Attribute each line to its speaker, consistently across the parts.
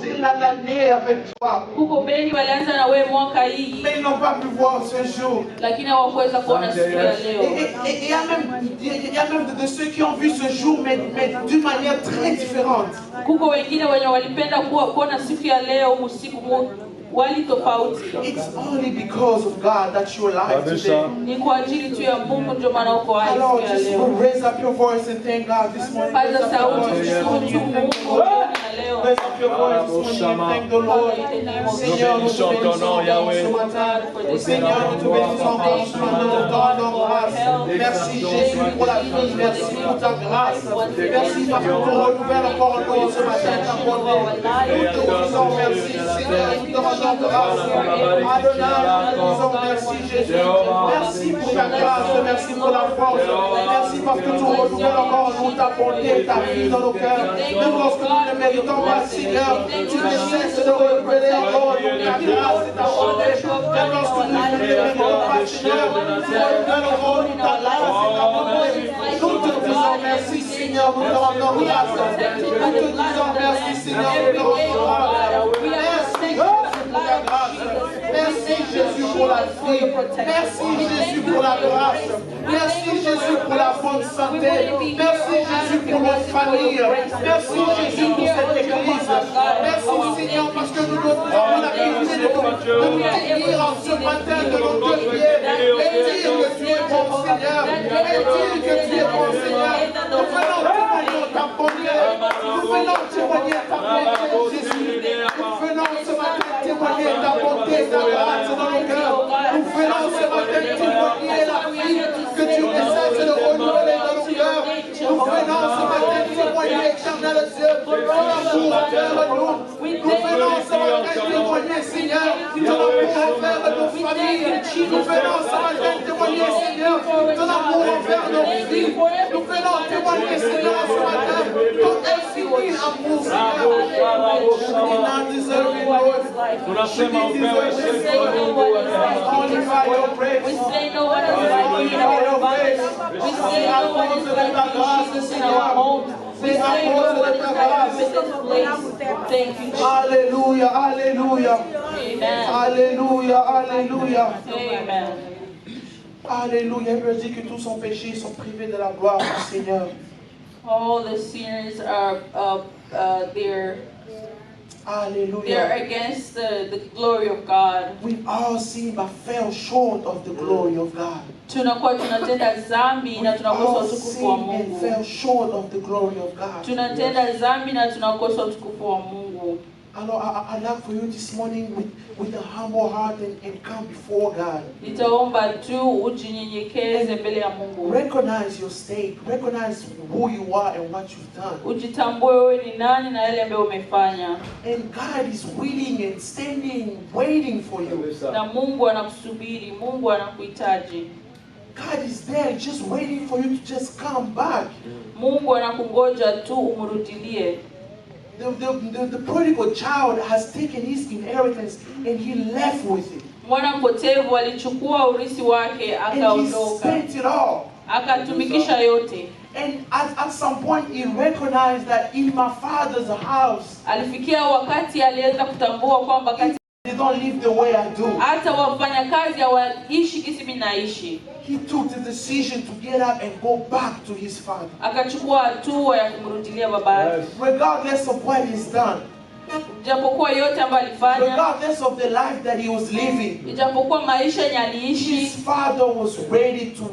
Speaker 1: commencé l'année avec toi. Mais ils n'ont pas pu voir ce jour. Et il y a même de ceux qui ont vu ce jour, mais d'une manière très différente. It's only because of God that you're alive today. Alors, just raise up your voice and thank God this morning. Raise up your voice this morning and thank the Lord. Raise up your voice this morning and thank the Lord. Seigneur, nous te bénissons ce matin. Seigneur, nous te bénissons ce matin. Nous t'en grâce. Merci Jésus pour la vie. Merci pour ta grâce. Merci parce que tu renouvelles encore ce matin ta bonté. Nous te disons merci Seigneur. Nous te rendons grâce. Adonai, nous disons merci Jésus. Merci pour ta grâce. Merci pour la force. Merci parce que tu renouvelles encore nous ta bonté, ta vie dans nos cœurs. Même lorsque nous ne méritons pas, Seigneur, tu ne cesses de renouveler encore ta grâce et ta bonté. Même lorsque nous ne méritons pas, Seigneur, tu renouvelles encore ta grâce et ta bonté. Nous te disons merci Seigneur, nous te rendons grâce. Nous te disons merci Seigneur, nous te rendons grâce. Merci Jésus pour la vie. Merci Jésus pour la grâce. Merci Jésus pour la bonne santé. Merci Jésus pour notre famille. Merci Jésus pour cette église. Merci Seigneur parce que nous avons l'habitude de nous tenir en ce matin de nos deux pieds et dire que tu es bon Seigneur. Et dire que tu es bon Seigneur. Nous venons témoigner ta bonté. Nous venons témoigner ta bonté Jésus. Nous venons ce matin témoigner ta bonté, ta grâce dans nos cœurs. Nous venons ce matin témoigner la vie que tu ne cesses de renouveler dans nos cœurs. Nous venons ce matin témoigner, éternel Dieu, ton amour envers nous. Nous venons ce matin témoigner, Seigneur, ton amour envers nos familles. Nous venons ce matin témoigner, Seigneur, ton amour envers nos filles. Nous venons témoigner, Seigneur, ce matin, ton infini amour, Seigneur. We not deserving, Lord. We say no one else like you. We say no one else like you in our bodies. We say no one else like Jesus in our homes. We say no one else like you in this place. Thank you, Jesus. Hallelujah, hallelujah. Amen. Hallelujah, hallelujah. Amen. Alléluia. Il veut dire que tous sont péchés, sont privés de la gloire du Seigneur. All the sinners are Hallelujah. They're against the glory of God. We've all sinned but fell short of the glory of God. Tunakuwa tunatenda dhambi na tunakosa utukufu wa Mungu. Fell short of the glory of God. Tunatenda dhambi na tunakosa utukufu wa Mungu. Alors, I'd like for you this morning with a humble heart and come before God. Recognize your state. Recognize who you are and what you've done. And God is willing and standing, waiting for you. God is there just waiting for you to just come back. The prodigal child has taken his inheritance and he left with it. Mwana mpotevu alichukua urithi wake akaondoka. And he spent it all. Akatumikisha yote. And at some point he recognized that in my father's house, alifikia wakati aliweza kutambua kwamba they don't live the way I do. Hata wafanyakazi hawaishi kisi mimi naishi. He took the decision to get up and go back to his father. Akachukua hatua ya kumrudilia baba yake. Regardless of what he's done.
Speaker 2: Japokuwa yote ambayo alifanya,
Speaker 1: regardless of the life that he was living,
Speaker 2: japokuwa maisha yenye aliishi,
Speaker 1: his father was ready to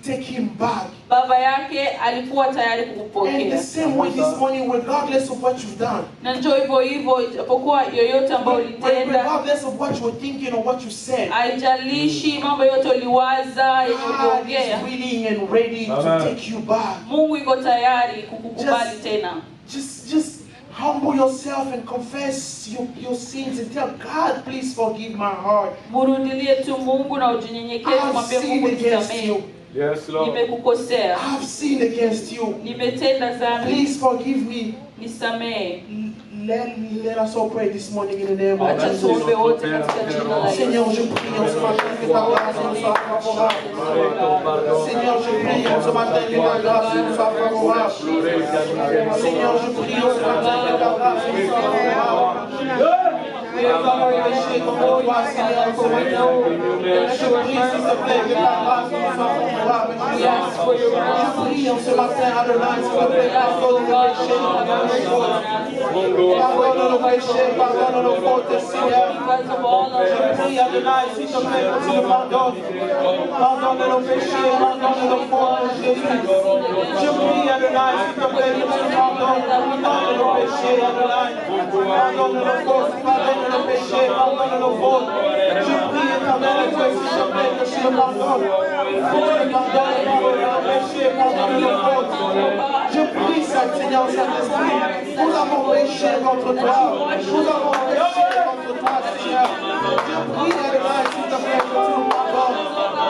Speaker 1: take him back.
Speaker 2: baba yake alikuwa tayari
Speaker 1: And the
Speaker 2: kukupokea.
Speaker 1: same way this morning, regardless of what you've done,
Speaker 2: Na njoo hivyo hivyo, japokuwa yoyote ambayo ulitenda,
Speaker 1: regardless of what you're thinking or what you said,
Speaker 2: haijalishi mambo yote uliwaza yenye
Speaker 1: God
Speaker 2: uliongea,
Speaker 1: is willing and ready to take you back.
Speaker 2: Mungu yuko tayari kukukubali tena.
Speaker 1: Just humble yourself and confess your sins and tell God, please forgive my heart.
Speaker 2: Murudilie tu Mungu na ujinyenyekeze,
Speaker 1: I've
Speaker 2: mwambie
Speaker 1: sinned
Speaker 2: Mungu
Speaker 1: against
Speaker 2: nisamehe.
Speaker 1: you.
Speaker 3: Yes, Lord.
Speaker 2: Nimekukosea.
Speaker 1: I've sinned against you.
Speaker 2: Nimetenda dhambi.
Speaker 1: Please forgive me.
Speaker 2: Nisamehe.
Speaker 1: Let us all pray this morning in the name of
Speaker 2: Acha
Speaker 1: Jesus.
Speaker 2: tuombe wote katika jina la Yesu.
Speaker 1: Seigneur, je prie en ce matin que ta grâce nous soit favorable. Seigneur, je prie en ce matin que ta grâce nous soit favorable. Seigneur, je prie en ce matin que ta grâce nous soit favorable. Et nous avons péché contre toi, Seigneur, ce matin. Je prie, s'il te plaît, que ta grâce nous soit favorable. Je prie en ce matin, Adonai, s'il te plaît, pardonne nos péchés, pardonne nos fautes. Pardonne nos péchés, pardonne nos fautes, Seigneur. Je prie, Adonai, s'il te plaît, que tu nous pardonnes. Pardonne nos péchés, pardonne nos fautes, Jésus. Je prie, Adonai, s'il te plaît, que tu nous pardonnes. Pardonne nos péchés, Adonai. Pardonne nos fautes, pardonne nos péchés, pardonne nos fautes. Je prie, Éternel Dieu, s'il te plaît, que tu nous pardonnes. Que tu nous pardonnes, pardonne nos péchés, pardonne nos fautes. Je prie, Seigneur Saint-Esprit, nous avons péché contre toi. Nous avons péché contre toi, Seigneur. Je prie, Adonai, s'il te plaît, que tu nous pardonnes.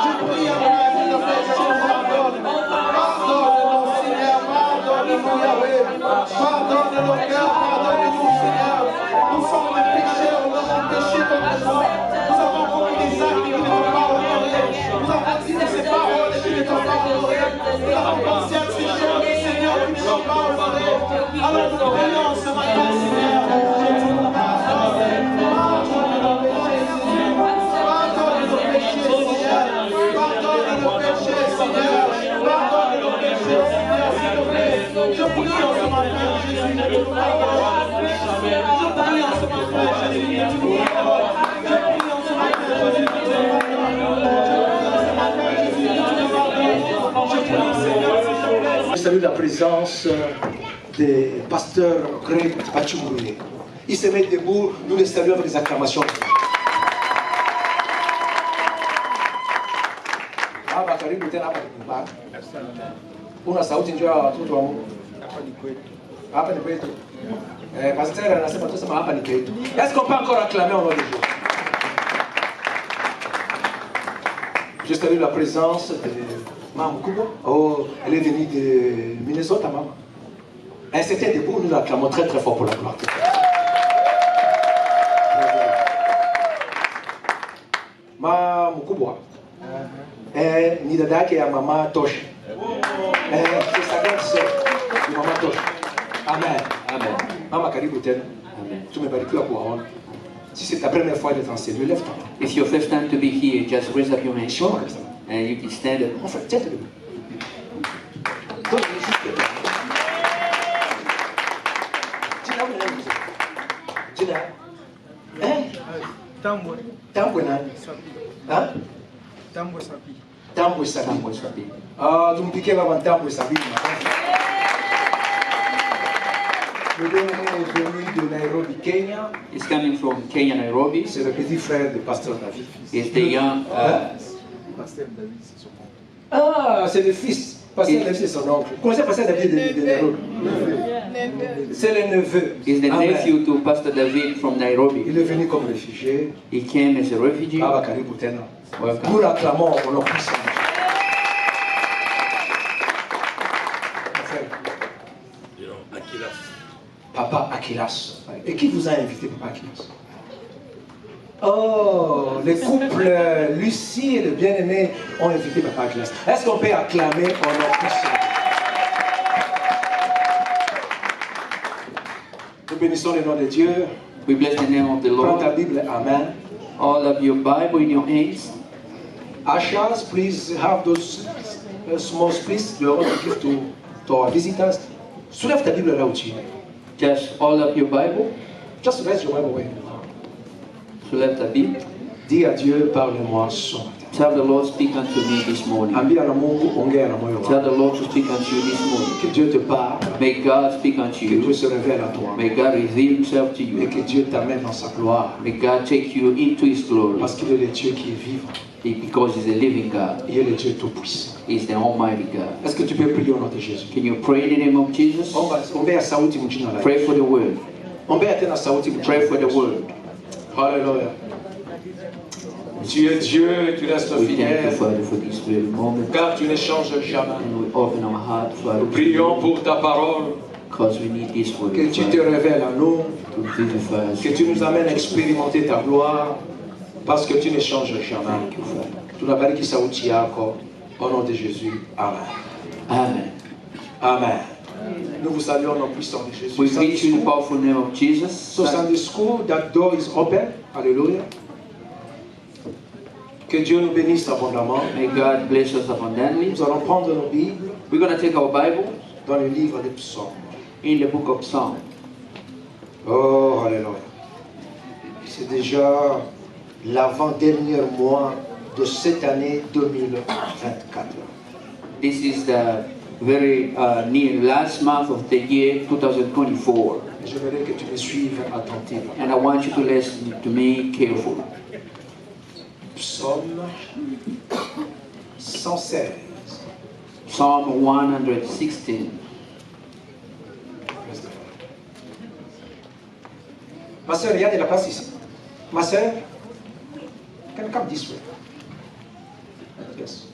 Speaker 1: Je prie, Adonai, s'il te plaît, que tu nous pardonnes. Pardonne-nous, Seigneur, pardonne-nous, Yahweh. Pardonne nos cœurs, pardonne-nous, Seigneur. Nous sommes des pécheurs, nous avons péché contre toi. Nous avons commis des actes qui ne t'ont pas honoré. Nous avons dit ces paroles qui ne t'ont pas honoré. Nous avons pensé à ces choses, Seigneur, qui ne t'ont pas honoré. Alors nous prions ce matin, Seigneur, que tu nous pardonnes. Pardonne nos péchés, Seigneur. Pardonne nos péchés, Seigneur. Pardonne nos péchés, Seigneur. Pardonne nos péchés, Seigneur, s'il te plaît. Je prie en ce matin, Jésus, que tu nous pardonnes. Je prie en ce matin, Jésus, que tu nous pardonnes. Je prie en ce matin, Jésus, que tu nous pardonnes. Je prie en ce matin, Jésus, que tu nous pardonnes. Je prie, Seigneur, s'il te plaît.
Speaker 4: Je salue la présence des pasteurs Greg Bachumouye. Ils se mettent debout, nous les saluons avec des acclamations. Hapa karibu tena hapa nyumbani. Una sauti njoo ya watoto wa Mungu. Hapa ni kwetu. Pasteur anasema tusema hapa ni kwetu. Est-ce qu'on peut encore acclamer au nom de Dieu? Je salue la présence de Maman Kubo. Oh, elle est venue de Minnesota, maman. Elle s'était debout, nous l'acclamons très très fort pour la gloire. Maman Kubo. Ni dada yake ya mama Tosh. C'est sa grande sœur de mama Tosh. Amen. Amen. Mama karibu tena.
Speaker 5: Amen.
Speaker 4: Tumebarikiwa kuwaona. Si c'est ta première fois d'être enseigné, lève ta main.
Speaker 5: It's your first time to be here, just raise up your hand
Speaker 4: Shoma comme ça.
Speaker 5: and you can stand up.
Speaker 4: Enfin, tiens-toi debout. Donne-lui juste le bras. Jina wewe nani? Jina?
Speaker 6: Tambwe.
Speaker 4: Tambwe nani? Hein?
Speaker 6: Tambwe Sapi.
Speaker 4: Tambwe Sabi.
Speaker 5: Tambwe Sabi.
Speaker 4: Ah, tumpikie baba Tambwe Sabi. Le dernier est venu de Nairobi, Kenya.
Speaker 5: He's coming from Kenya, Nairobi.
Speaker 4: C'est le petit frère de pasteur David.
Speaker 5: He's the young,
Speaker 6: Pasteur David, c'est son nom.
Speaker 4: Ah, c'est le fils. Pasteur David, c'est son oncle. Comment ça, pasteur David de Nairobi? C'est le neveu.
Speaker 5: he's the
Speaker 4: Amen.
Speaker 5: nephew to Pastor David from Nairobi.
Speaker 4: Il est venu comme réfugié.
Speaker 5: He came as a refugee.
Speaker 4: Baba karibu tena.
Speaker 5: Welcome.
Speaker 4: Nous l'acclamons au nom puissant. Papa Akilas. Et qui vous a invité, Papa Akilas? Oh, le couple Lucie et le bien-aimé ont invité Papa Akilas. Est-ce qu'on peut acclamer au nom puissant? Nous bénissons le nom de Dieu.
Speaker 5: We bless the name of the
Speaker 4: Prends ta
Speaker 5: Lord.
Speaker 4: Bible. Amen.
Speaker 5: All of your Bible in your hands.
Speaker 4: Ushers, please have those small please. We want to give to our visitors. Soulève ta Bible là où tu es.
Speaker 5: Just all of your Bible.
Speaker 4: Just raise your Bible.
Speaker 5: Soulève ta Bible.
Speaker 4: Dis à Dieu, parle-moi ce matin.
Speaker 5: Tell the Lord, speak unto me this morning.
Speaker 4: Ambia na Mungu, ongea na moyo
Speaker 5: Tell
Speaker 4: wako.
Speaker 5: the Lord to speak unto you this morning.
Speaker 4: Que Dieu te parle,
Speaker 5: May God speak unto
Speaker 4: que Dieu
Speaker 5: you.
Speaker 4: se révèle à toi.
Speaker 5: May God reveal himself to
Speaker 4: Et
Speaker 5: you.
Speaker 4: que Dieu t'amène dans sa gloire.
Speaker 5: May God take you into his glory.
Speaker 4: Parce qu'il est le Dieu qui est vivant.
Speaker 5: Because he's a living God.
Speaker 4: Il est le Dieu tout-puissant.
Speaker 5: He's the Almighty God.
Speaker 4: Est-ce que tu peux prier au nom de Jésus?
Speaker 5: Can you pray in the name of Jesus?
Speaker 4: Ombea sauti mjina la.
Speaker 5: Pray for the word.
Speaker 4: Ombea tena sauti mjina.
Speaker 5: Pray for the word.
Speaker 4: Alléluia. Tu es Dieu et tu restes
Speaker 5: We thank you,
Speaker 4: fidèle.
Speaker 5: Father, for this very moment.
Speaker 4: Car tu ne changes jamais.
Speaker 5: And we open our heart, Father,
Speaker 4: Nous prions pour ta parole.
Speaker 5: because we need this word.
Speaker 4: Que tu te
Speaker 5: Father,
Speaker 4: révèles à nous.
Speaker 5: to vivify us.
Speaker 4: Que tu nous amènes à expérimenter ta gloire. Parce que tu ne changes jamais.
Speaker 5: Thank you, Father.
Speaker 4: Tunabariki sauti yako. Au nom de Jésus. Amen.
Speaker 5: Amen.
Speaker 4: Amen. Nous vous saluons au nom puissant de Jésus.
Speaker 5: We greet you in the powerful name of Jesus.
Speaker 4: So Sunday school, that door is open. Alléluia. Que Dieu nous bénisse abondamment.
Speaker 5: May God bless us abundantly.
Speaker 4: Nous allons prendre nos Bibles
Speaker 5: We're going to take our Bible
Speaker 4: dans le livre des psaumes.
Speaker 5: in the book of Psalms.
Speaker 4: Oh, alléluia. C'est déjà l'avant-dernier mois de cette année 2024.
Speaker 5: This is the very near last month of the year 2024.
Speaker 4: J'aimerais que tu me suives attentivement.
Speaker 5: And I want you to listen to me carefully.
Speaker 4: Psaume 116.
Speaker 5: Psalm 116.
Speaker 4: Ma soeur, il y a de la place ici. Ma soeur, can you come this way? Yes.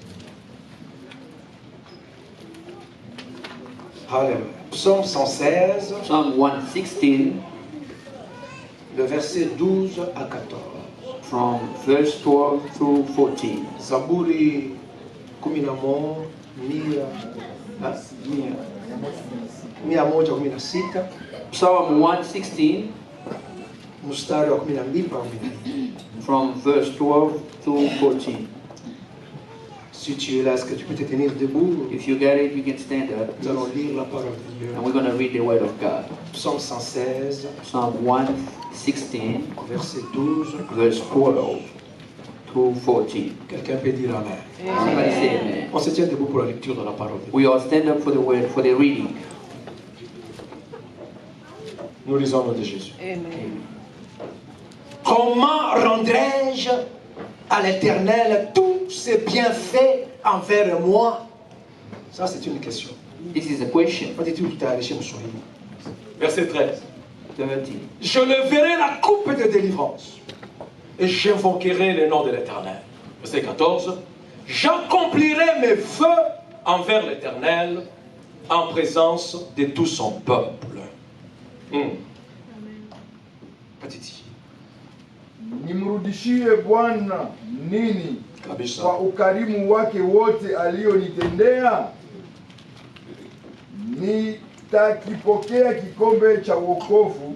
Speaker 4: Alléluia. Psaume 116,
Speaker 5: Psalm 116
Speaker 4: le verset 12 à 14.
Speaker 5: from verse 12 through 14.
Speaker 4: Zaburi 11, 116,
Speaker 5: Psalm 116
Speaker 4: mstari wa 12 mpaka 14.
Speaker 5: from verse 12 through 14.
Speaker 4: Si tu es là, est-ce que tu peux te tenir debout?
Speaker 5: If you get it, you can stand up.
Speaker 4: Nous allons lire la parole de Dieu.
Speaker 5: And we're going to read the word of God.
Speaker 4: Psaume 116,
Speaker 5: Psalm 116
Speaker 4: verset 12.
Speaker 5: verse 12 through 14.
Speaker 4: Quelqu'un peut dire Amen.
Speaker 5: Somebody say amen.
Speaker 4: On se tient debout pour la lecture de la parole de Dieu.
Speaker 5: We all stand up for the word, for the reading.
Speaker 4: Nous lisons le nom de Jésus.
Speaker 2: Amen.
Speaker 4: Comment rendrai-je à l'Éternel tous ses bienfaits envers moi? Ça, c'est une question.
Speaker 5: This is a question.
Speaker 4: Pas du tout tout à l'heure chez Moussouri.
Speaker 3: Verset 13.
Speaker 5: 13.
Speaker 3: Je leverai la coupe de délivrance et j'invoquerai le nom de l'Éternel. Verset 14. J'accomplirai mes vœux envers l'Éternel en présence de tout son peuple. Patiti.
Speaker 6: Nimrudishie Bwana nini
Speaker 3: Kabisa.
Speaker 6: kwa ukarimu wake wote alionitendea? Nitakipokea kikombe cha wokovu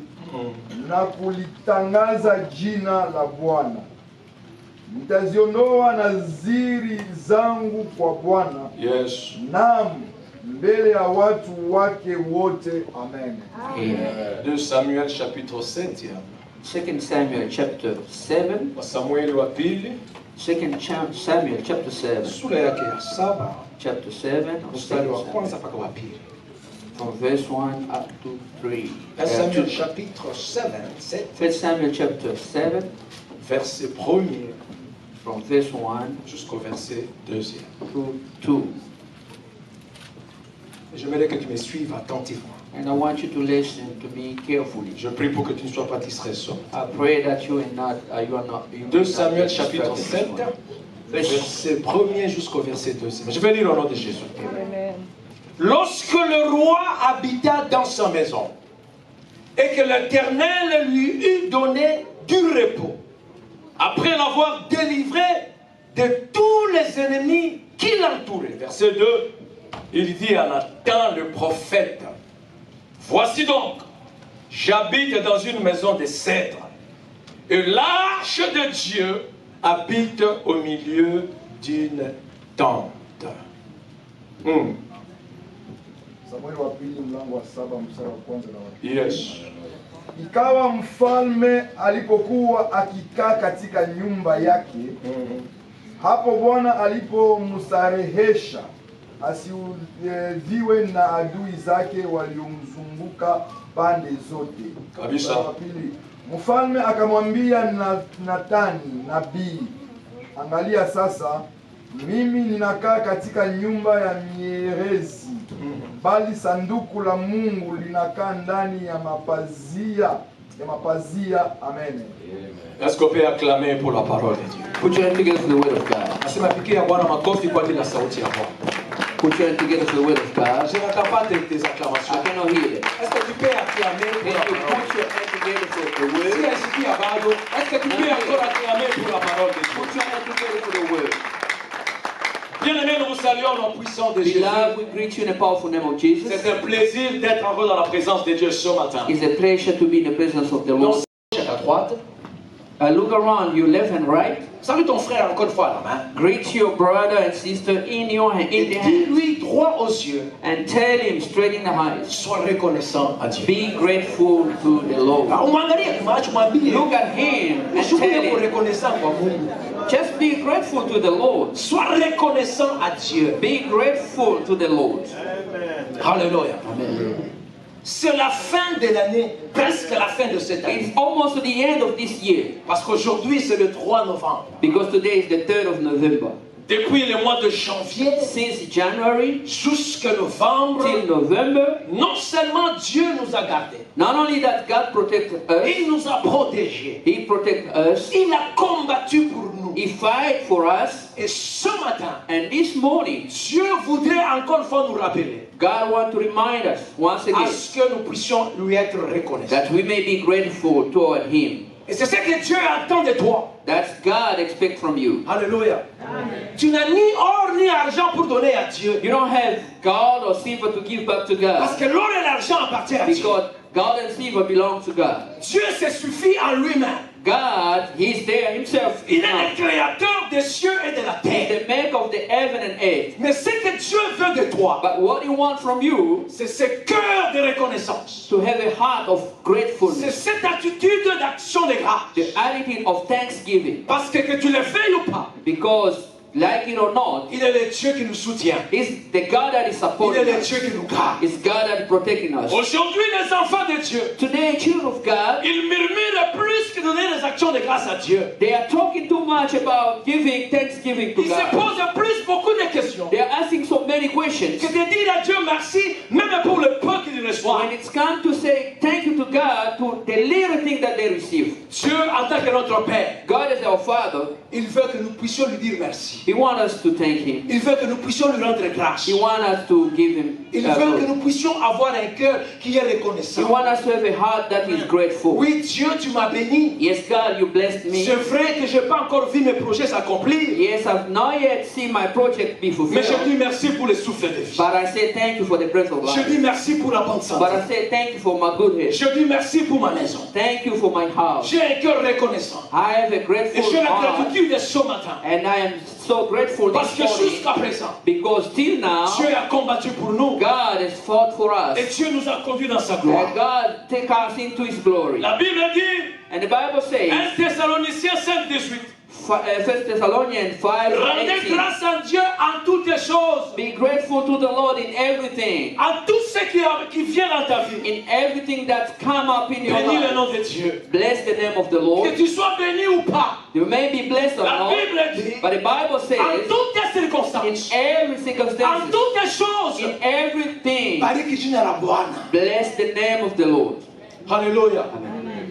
Speaker 6: na kulitangaza jina la Bwana. Nitaziondoa nadhiri zangu kwa Bwana,
Speaker 3: Yes.
Speaker 6: naam, mbele ya watu wake wote. Amen.
Speaker 5: Amen.
Speaker 3: 2 Samuel chapitre 7.
Speaker 5: 2 Samuel chapter 7.
Speaker 3: Samuel wa pili
Speaker 5: 2 Samuel chapter 7.
Speaker 4: Sura yake ya 7
Speaker 5: Chapter 7.
Speaker 4: mstari wa kwanza mpaka wa pili.
Speaker 5: From verse 1 up to 3.
Speaker 4: 1 Samuel chapitre 7,
Speaker 5: 1 Samuel chapter 7.
Speaker 4: verset 1er
Speaker 5: From verse 1
Speaker 4: jusqu'au verset 2e.
Speaker 5: to 2.
Speaker 4: J'aimerais que tu me suives attentivement.
Speaker 5: And I want you to listen to me carefully.
Speaker 4: Je prie pour que tu ne sois pas distrait.
Speaker 5: I pray that you are not. You are not.
Speaker 4: 2 Samuel chapitre 7,
Speaker 5: Verse
Speaker 4: verset 1er jusqu'au verset 2e. Je vais lire au nom de Jésus.
Speaker 2: Amen.
Speaker 3: Lorsque le roi habita dans sa maison et que l'Éternel lui eut donné du repos, après l'avoir délivré de tous les ennemis qui l'entouraient. Verset 2, il dit à Nathan le prophète, voici donc, j'habite dans une maison de cèdre et l'arche de Dieu habite au milieu d'une tente.
Speaker 6: Samueli wa pili mlango wa 7 mstari wa kwanza na wa
Speaker 3: Yes.
Speaker 6: Ikawa mfalme alipokuwa akikaa katika nyumba yake, hapo Bwana alipomsarehesha asiudhiwe na adui zake waliomzunguka pande zote.
Speaker 3: Kabisa.
Speaker 6: Pili, mfalme akamwambia Nathani nabii, angalia sasa, mimi ninakaa katika nyumba ya mierezi, bali sanduku la Mungu linakaa ndani ya mapazia. Amen.
Speaker 3: Est-ce qu'on peut acclamer pour la parole de Dieu?
Speaker 5: Put your hand together for the word of God.
Speaker 4: Nasema pigia Bwana makofi kwa ajili ya sauti ya Bwana.
Speaker 5: Put your hand together for the word of God.
Speaker 4: Je n'entends pas tes acclamations.
Speaker 5: I cannot hear it.
Speaker 4: Est-ce que tu peux acclamer pour
Speaker 5: Can
Speaker 4: la
Speaker 5: you
Speaker 4: parole?
Speaker 5: put your hand together for the
Speaker 4: Si
Speaker 5: word?
Speaker 4: ainsi bado, est-ce que tu peux encore acclamer pour la parole de Dieu?
Speaker 5: Put your hand together for the word.
Speaker 3: Bien-aimés, nous vous saluons au nom puissant de Jésus.
Speaker 5: Beloved, we greet you in the powerful name of Jesus.
Speaker 3: C'est un plaisir d'être encore dans la présence de Dieu ce matin.
Speaker 5: It's a pleasure to be in the presence of the Lord.
Speaker 4: À ta droite.
Speaker 5: Look around you, left and right.
Speaker 4: Salue ton frère encore une fois à la main.
Speaker 5: Greet your brother and sister in your hand,
Speaker 4: Et
Speaker 5: in the hand,
Speaker 4: dis-lui droit aux yeux,
Speaker 5: and tell him straight in the eyes.
Speaker 4: sois reconnaissant à Dieu.
Speaker 5: Be grateful to the Lord.
Speaker 4: Umwangalie macho mwambie,
Speaker 5: Look at him and tell
Speaker 4: ushukuru kwa
Speaker 5: him.
Speaker 4: reconnaissant kwa Mungu.
Speaker 5: Just be grateful to the Lord.
Speaker 4: Sois reconnaissant à Dieu.
Speaker 5: Be grateful to the Lord.
Speaker 4: Alléluia.
Speaker 5: Amen.
Speaker 4: C'est la fin de l'année, presque la fin de cette année.
Speaker 5: It's almost the end of this year
Speaker 4: Parce qu'aujourd'hui c'est le 3 novembre.
Speaker 5: because today is the 3rd of November.
Speaker 3: Depuis le mois de janvier
Speaker 5: Since January
Speaker 4: Jusqu'à novembre,
Speaker 5: till November,
Speaker 4: non seulement Dieu nous a gardés,
Speaker 5: not only that God protected us,
Speaker 4: il nous a protégés,
Speaker 5: He protected us,
Speaker 4: il a combattu pour nous.
Speaker 5: He fight for us,
Speaker 4: Et ce matin,
Speaker 5: and this morning,
Speaker 4: Dieu voudrait encore une fois nous rappeler
Speaker 5: God wants to remind us once
Speaker 4: à
Speaker 5: again
Speaker 4: ce que nous puissions lui être reconnaissants.
Speaker 5: that we may be grateful toward Him.
Speaker 4: Et c'est ce que Dieu attend de toi.
Speaker 5: That's God expect from you.
Speaker 4: Alléluia. Tu n'as ni or ni argent pour donner à Dieu.
Speaker 5: You don't have gold or silver to give back to
Speaker 4: Parce
Speaker 5: God
Speaker 4: que l'or et l'argent appartiennent à Dieu.
Speaker 5: because gold and silver belong to God.
Speaker 4: Dieu se suffit en lui-même.
Speaker 5: God, He's there Himself.
Speaker 4: Il est le créateur des cieux et de la
Speaker 5: He's
Speaker 4: terre.
Speaker 5: the maker of the heaven and earth.
Speaker 4: Mais ce que Dieu veut de toi,
Speaker 5: But what He wants from you,
Speaker 4: c'est ce cœur de reconnaissance.
Speaker 5: to have a heart of
Speaker 4: C'est
Speaker 5: gratefulness,
Speaker 4: cette attitude d'action de grâce.
Speaker 5: the attitude of thanksgiving.
Speaker 4: Parce que tu le veuilles ou pas,
Speaker 5: Because, like it or not,
Speaker 4: il est le Dieu qui nous soutient.
Speaker 5: it's the God that is
Speaker 4: Il est
Speaker 5: supporting
Speaker 4: le
Speaker 5: us.
Speaker 4: Dieu qui nous garde.
Speaker 5: It's God that is protecting us.
Speaker 3: Aujourd'hui, les enfants de Dieu,
Speaker 5: Today, children of God,
Speaker 3: ils murmurent plus que donner des actions de grâce à Dieu.
Speaker 5: they are talking too much about giving thanksgiving to
Speaker 3: Ils se
Speaker 5: God.
Speaker 3: posent plus beaucoup de questions
Speaker 5: They are asking so many questions.
Speaker 3: que de dire à Dieu merci, même pour le peu qu'ils reçoivent.
Speaker 5: When it's come to say thank you to God to the little thing that they receive,
Speaker 3: Dieu, en tant que notre Père,
Speaker 5: God is our Father.
Speaker 4: Il veut que nous puissions lui dire merci.
Speaker 5: He wants us to thank Him.
Speaker 4: Il veut que nous puissions lui rendre grâce.
Speaker 5: He wants us to give Him.
Speaker 4: Il veut que
Speaker 5: glory.
Speaker 4: nous puissions avoir un cœur qui est
Speaker 5: He
Speaker 4: reconnaissant.
Speaker 5: wants us to have a heart that is grateful.
Speaker 4: Oui, Dieu, tu m'as béni.
Speaker 5: Yes, God, you blessed me.
Speaker 4: C'est vrai que je n'ai pas encore vu mes projets s'accomplir.
Speaker 5: Yes, I've not yet seen my project be
Speaker 3: mais je
Speaker 5: fulfilled.
Speaker 3: dis merci pour le souffle de vie.
Speaker 5: But I say thank you for the breath of
Speaker 3: Je
Speaker 5: life.
Speaker 3: dis merci pour la bonne
Speaker 5: But
Speaker 3: santé.
Speaker 5: I say thank you for my good health.
Speaker 3: Je dis merci pour ma maison.
Speaker 5: Thank you for my house.
Speaker 3: J'ai un cœur reconnaissant.
Speaker 5: I have a
Speaker 3: Et
Speaker 5: grateful
Speaker 3: j'ai la
Speaker 5: heart.
Speaker 3: gratitude de ce matin.
Speaker 5: And I am so grateful
Speaker 3: Parce
Speaker 5: this
Speaker 3: que
Speaker 5: morning
Speaker 3: jusqu'à présent,
Speaker 5: because till now,
Speaker 3: Dieu a combattu pour nous.
Speaker 5: God has fought for
Speaker 3: Et
Speaker 5: us.
Speaker 3: Dieu nous a conduits dans sa gloire.
Speaker 5: And God take us into His glory.
Speaker 3: La Bible dit,
Speaker 5: And the Bible
Speaker 3: 1
Speaker 5: says,
Speaker 3: Thessaloniciens 5:18,
Speaker 5: 1 Thessalonians 5,
Speaker 3: rendez
Speaker 5: 18,
Speaker 3: grâce à Dieu en toutes les choses.
Speaker 5: be grateful to the Lord in everything.
Speaker 3: En tout ce qui vient dans ta vie.
Speaker 5: In everything that's come up in your
Speaker 3: Bénis le
Speaker 5: life.
Speaker 3: nom de Dieu.
Speaker 5: Bless the name of the Lord.
Speaker 3: Que tu sois béni ou pas.
Speaker 5: You may be blessed or
Speaker 3: La
Speaker 5: not,
Speaker 3: Bible dit,
Speaker 5: but the Bible
Speaker 3: en
Speaker 5: says,
Speaker 3: toutes les
Speaker 5: in
Speaker 3: circonstances,
Speaker 5: every
Speaker 3: en
Speaker 5: circumstance,
Speaker 3: toutes les choses,
Speaker 5: in everything,
Speaker 4: Bariki jina la Bwana.
Speaker 5: bless the name of the Lord.
Speaker 3: Alléluia.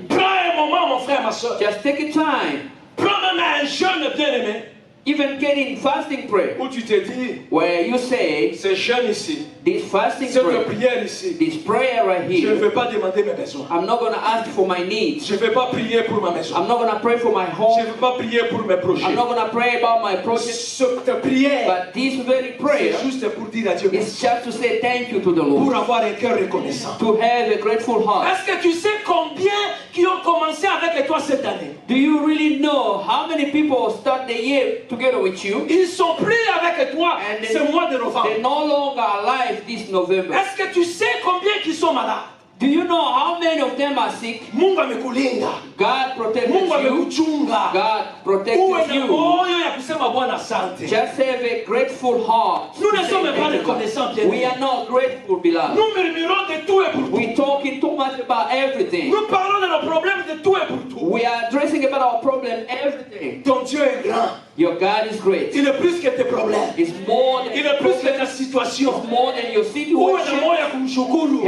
Speaker 3: Prends un moment, mon frère, ma soeur.
Speaker 5: Just take a time,
Speaker 3: Prends même un jeûne bien-aimé
Speaker 5: even get in fasting prayer,
Speaker 3: où tu te dis,
Speaker 5: where you say,
Speaker 3: ce jeûne ici,
Speaker 5: this fasting
Speaker 3: cette
Speaker 5: prayer,
Speaker 3: prière ici,
Speaker 5: this prayer right
Speaker 3: je ne
Speaker 5: here,
Speaker 3: vais pas demander mes besoins.
Speaker 5: I'm not going to ask for my needs.
Speaker 3: Je ne vais pas prier pour ma maison.
Speaker 5: I'm not going to pray for my
Speaker 3: Je ne
Speaker 5: home.
Speaker 3: vais pas prier pour mes projets.
Speaker 5: I'm not going to pray about my project.
Speaker 3: Cette prière,
Speaker 5: But this very prayer
Speaker 3: c'est juste pour dire à Dieu
Speaker 5: is
Speaker 3: merci.
Speaker 5: just to say thank you to the
Speaker 3: Pour
Speaker 5: Lord,
Speaker 3: avoir un cœur reconnaissant.
Speaker 5: to have a grateful heart.
Speaker 3: Est-ce que tu sais combien qui ont commencé avec toi cette année?
Speaker 5: Do you really know how many people start the year together with you?
Speaker 3: Ils sont plus avec toi
Speaker 5: And they-
Speaker 3: ce mois de novembre.
Speaker 5: They're no longer alive this November.
Speaker 3: Est-ce que tu sais combien qui sont malades?
Speaker 5: Do you know how many of them are sick?
Speaker 3: Mungu amekulinda.
Speaker 5: God protected
Speaker 3: Mungu
Speaker 5: you.
Speaker 3: amekuchunga.
Speaker 5: God
Speaker 3: Uwe
Speaker 5: protected
Speaker 3: na
Speaker 5: you.
Speaker 3: moyo ya kusema Bwana asante.
Speaker 5: Just have a grateful heart.
Speaker 3: Nous ne
Speaker 5: Say
Speaker 3: sommes pas
Speaker 5: thank you.
Speaker 3: reconnaissants, bien
Speaker 5: We are not grateful, beloved.
Speaker 3: Nous murmurons de tout et pour tout.
Speaker 5: We're talking too much about everything.
Speaker 3: Nous parlons de nos problèmes de tout et pour tout.
Speaker 5: We are addressing about our problem, everything.
Speaker 3: Ton Dieu est grand.
Speaker 5: Your God is great.
Speaker 3: Il est plus que tes problèmes.
Speaker 5: It's more than
Speaker 3: Il est plus que ta situation.
Speaker 5: it's more than your
Speaker 3: Uwe na
Speaker 5: situation.
Speaker 3: moyo ya kumshukuru.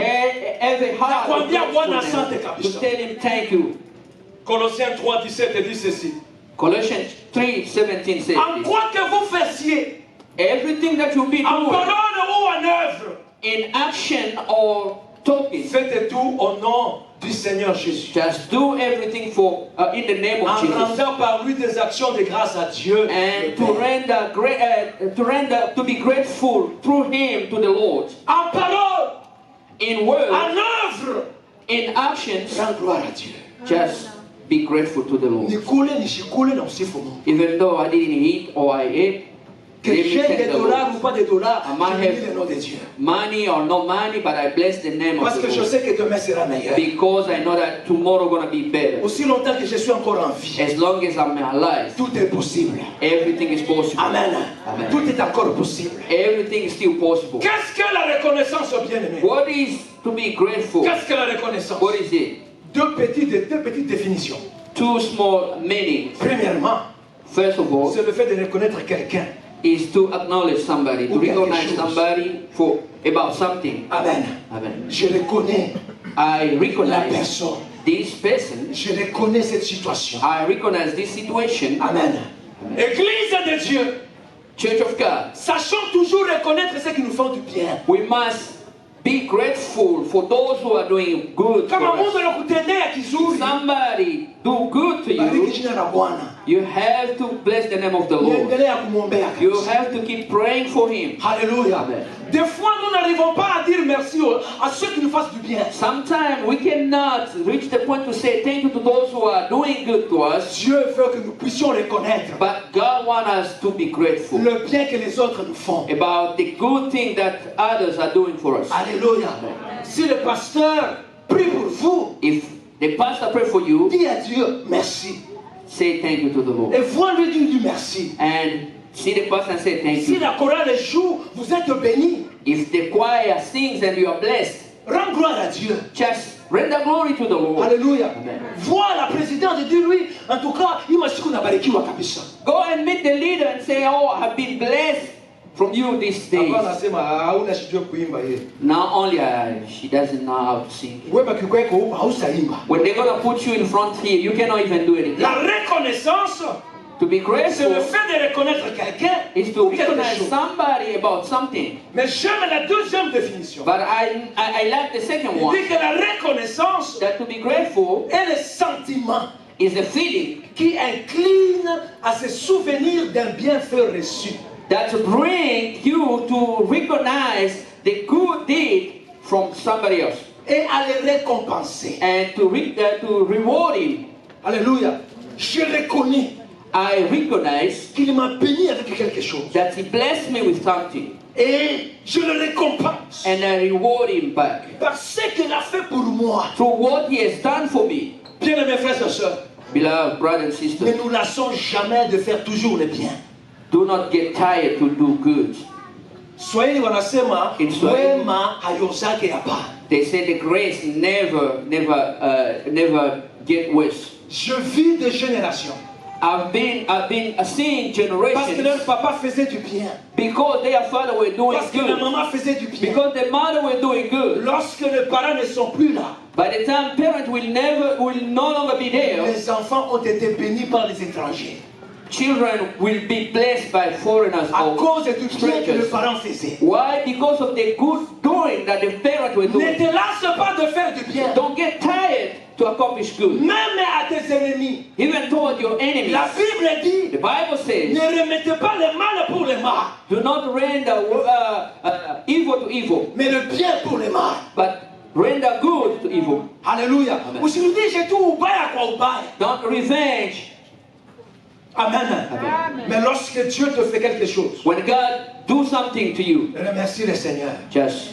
Speaker 5: Have a heart of
Speaker 3: Nakwambia Bwana asante
Speaker 5: gratefulness
Speaker 3: kabisa.
Speaker 5: to tell him thank you.
Speaker 3: Colossiens 3:17 dit ceci.
Speaker 5: Colossians 3:17 says
Speaker 3: En
Speaker 5: this.
Speaker 3: quoi que vous fassiez,
Speaker 5: Everything that you be
Speaker 3: en
Speaker 5: doing
Speaker 3: parole ou en œuvre,
Speaker 5: in action or talking,
Speaker 3: faites tout au nom du Seigneur Jésus.
Speaker 5: just do everything for in the name
Speaker 3: En
Speaker 5: of Jesus.
Speaker 3: rendant par lui des actions de grâce à Dieu.
Speaker 5: And to be grateful through him to the Lord.
Speaker 3: En parole,
Speaker 5: In word,
Speaker 3: en œuvre,
Speaker 5: in actions,
Speaker 3: rends gloire à Dieu.
Speaker 5: just be grateful to the Lord.
Speaker 3: Nikule nishikule na usifu Mungu.
Speaker 5: Even though I didn't eat or I ate,
Speaker 3: Que
Speaker 5: let me
Speaker 3: j'ai
Speaker 5: thank
Speaker 3: des
Speaker 5: the
Speaker 3: dollars
Speaker 5: Lord.
Speaker 3: ou pas des dollars,
Speaker 5: I might
Speaker 3: je bénis
Speaker 5: have
Speaker 3: le nom de Dieu.
Speaker 5: money or no money, but I bless the name
Speaker 3: Parce
Speaker 5: of
Speaker 3: que
Speaker 5: the
Speaker 3: je
Speaker 5: Lord.
Speaker 3: sais que demain sera meilleur.
Speaker 5: Because I know that tomorrow gonna be better.
Speaker 3: Aussi longtemps que je suis encore en vie,
Speaker 5: As long as I'm alive,
Speaker 3: tout est possible.
Speaker 5: everything is possible.
Speaker 3: Amen.
Speaker 5: Amen.
Speaker 3: Tout est encore possible.
Speaker 5: Everything is still possible.
Speaker 3: Qu'est-ce que la reconnaissance, bien-aimé?
Speaker 5: What is to be grateful?
Speaker 3: Qu'est-ce que la reconnaissance?
Speaker 5: What is it?
Speaker 3: Deux petites définitions.
Speaker 5: Two small meanings.
Speaker 3: Premièrement,
Speaker 5: First of all,
Speaker 3: c'est le fait de reconnaître quelqu'un.
Speaker 5: is to acknowledge somebody, to
Speaker 3: Ou quelque
Speaker 5: recognize
Speaker 3: chose.
Speaker 5: somebody for about something.
Speaker 3: Amen.
Speaker 5: Amen.
Speaker 3: Je reconnais
Speaker 5: I
Speaker 3: la
Speaker 5: recognize
Speaker 3: personne.
Speaker 5: this person.
Speaker 3: Je reconnais cette situation.
Speaker 5: I recognize this situation.
Speaker 3: Amen. Église de Dieu,
Speaker 5: Church of God.
Speaker 3: sachons toujours reconnaître ceux qui nous font du bien.
Speaker 5: We must be grateful for those who are doing good for
Speaker 3: Kama Mungu
Speaker 5: us.
Speaker 3: anakutendea kizuri,
Speaker 5: Somebody do good to
Speaker 3: bariki
Speaker 5: you.
Speaker 3: jina la Bwana.
Speaker 5: You have to bless the name of the Lord.
Speaker 3: Niendelea kumwombea.
Speaker 5: You have to keep praying for him.
Speaker 3: Alléluia.
Speaker 5: Amen.
Speaker 3: Des fois, nous n'arrivons pas à dire merci à ceux qui nous fassent du bien.
Speaker 5: Sometimes we cannot reach the point to say thank you to those who are doing good to us,
Speaker 3: Dieu veut que nous puissions reconnaître
Speaker 5: but God wants us to be grateful
Speaker 3: le bien que les autres nous font.
Speaker 5: about the good thing that others are doing for us.
Speaker 3: Alléluia. Si le pasteur prie pour vous,
Speaker 5: If the pastor pray for you,
Speaker 3: dis à Dieu merci.
Speaker 5: say thank you to the Lord.
Speaker 3: Et vois lui dire du merci.
Speaker 5: And see the pastor and say thank
Speaker 3: Si
Speaker 5: you.
Speaker 3: la chorale joue, vous êtes bénis.
Speaker 5: If the choir sings and you are blessed,
Speaker 3: Rends gloire à Dieu.
Speaker 5: just render glory to the Lord.
Speaker 3: Alléluia.
Speaker 5: Amen.
Speaker 3: Vois la présidente et dis-lui, en tout cas, imasiku nabarikiwa kabisa.
Speaker 5: Go and meet the leader and say, oh, I've been blessed from you this day.
Speaker 3: Hapana, sema hauna shida kuimba yeye.
Speaker 5: Not only she doesn't know how to sing.
Speaker 3: Wewe kikweko huko hausaimba.
Speaker 5: When they're going to put you in front here, you cannot even do anything.
Speaker 3: La reconnaissance,
Speaker 5: To be
Speaker 3: c'est
Speaker 5: grateful
Speaker 3: le fait de reconnaître quelqu'un
Speaker 5: is to
Speaker 3: ou quelque
Speaker 5: recognize
Speaker 3: chose.
Speaker 5: somebody about something.
Speaker 3: Mais j'aime la deuxième définition.
Speaker 5: But I like the second
Speaker 3: Il
Speaker 5: one.
Speaker 3: dit que la reconnaissance
Speaker 5: That to be grateful
Speaker 3: est le sentiment
Speaker 5: is a feeling
Speaker 3: qui incline à se souvenir d'un bienfait reçu.
Speaker 5: that bring you to recognize the good deed from somebody else
Speaker 3: Et à le récompenser.
Speaker 5: and to reward him.
Speaker 3: Alléluia. Je reconnais
Speaker 5: I recognize
Speaker 3: qu'il m'a béni avec quelque chose.
Speaker 5: that he blessed me with something
Speaker 3: Et je le récompense.
Speaker 5: and I reward him back
Speaker 3: Par ce qu'il a fait pour moi.
Speaker 5: through what he has done for me.
Speaker 3: Bien-aimés frères et sœurs,
Speaker 5: Beloved brothers and
Speaker 3: ne
Speaker 5: sisters,
Speaker 3: nous lassons jamais de faire toujours le bien.
Speaker 5: do not get tired to do good.
Speaker 3: Swahili wanasema
Speaker 5: In Swahili.
Speaker 3: wema hayozake hapa.
Speaker 5: They say the grace never get worse.
Speaker 3: Je vis des générations.
Speaker 5: I've been seeing
Speaker 3: Parce que
Speaker 5: generations
Speaker 3: leur papa faisait du bien.
Speaker 5: because their father were doing
Speaker 3: Parce que la
Speaker 5: good,
Speaker 3: maman faisait du bien.
Speaker 5: because the mother were doing good.
Speaker 3: Lorsque les parents ne sont plus là,
Speaker 5: By the time parents will no longer be there,
Speaker 3: les enfants ont été bénis par les étrangers.
Speaker 5: children will be blessed by foreigners
Speaker 3: À
Speaker 5: or
Speaker 3: cause du bien que les
Speaker 5: strangers.
Speaker 3: parents faisaient.
Speaker 5: Why? Because of the good doing that the parents were
Speaker 3: Ne
Speaker 5: doing.
Speaker 3: te lasse pas de faire du bien.
Speaker 5: Don't get tired to accomplish good.
Speaker 3: Même à tes ennemis.
Speaker 5: Even toward your enemies.
Speaker 3: La Bible dit,
Speaker 5: The Bible says,
Speaker 3: ne remettez pas le mal pour le mal,
Speaker 5: do not render evil to evil,
Speaker 3: mais le bien pour le mal.
Speaker 5: but render good to evil.
Speaker 3: Alléluia.
Speaker 5: Amen.
Speaker 3: Usirudishe j'ai tout ubaya kwa ubaya.
Speaker 5: Don't revenge.
Speaker 3: Amen.
Speaker 5: Amen.
Speaker 3: Mais lorsque Dieu te fait quelque chose,
Speaker 5: When God do something to you,
Speaker 3: remercie le Seigneur.
Speaker 5: just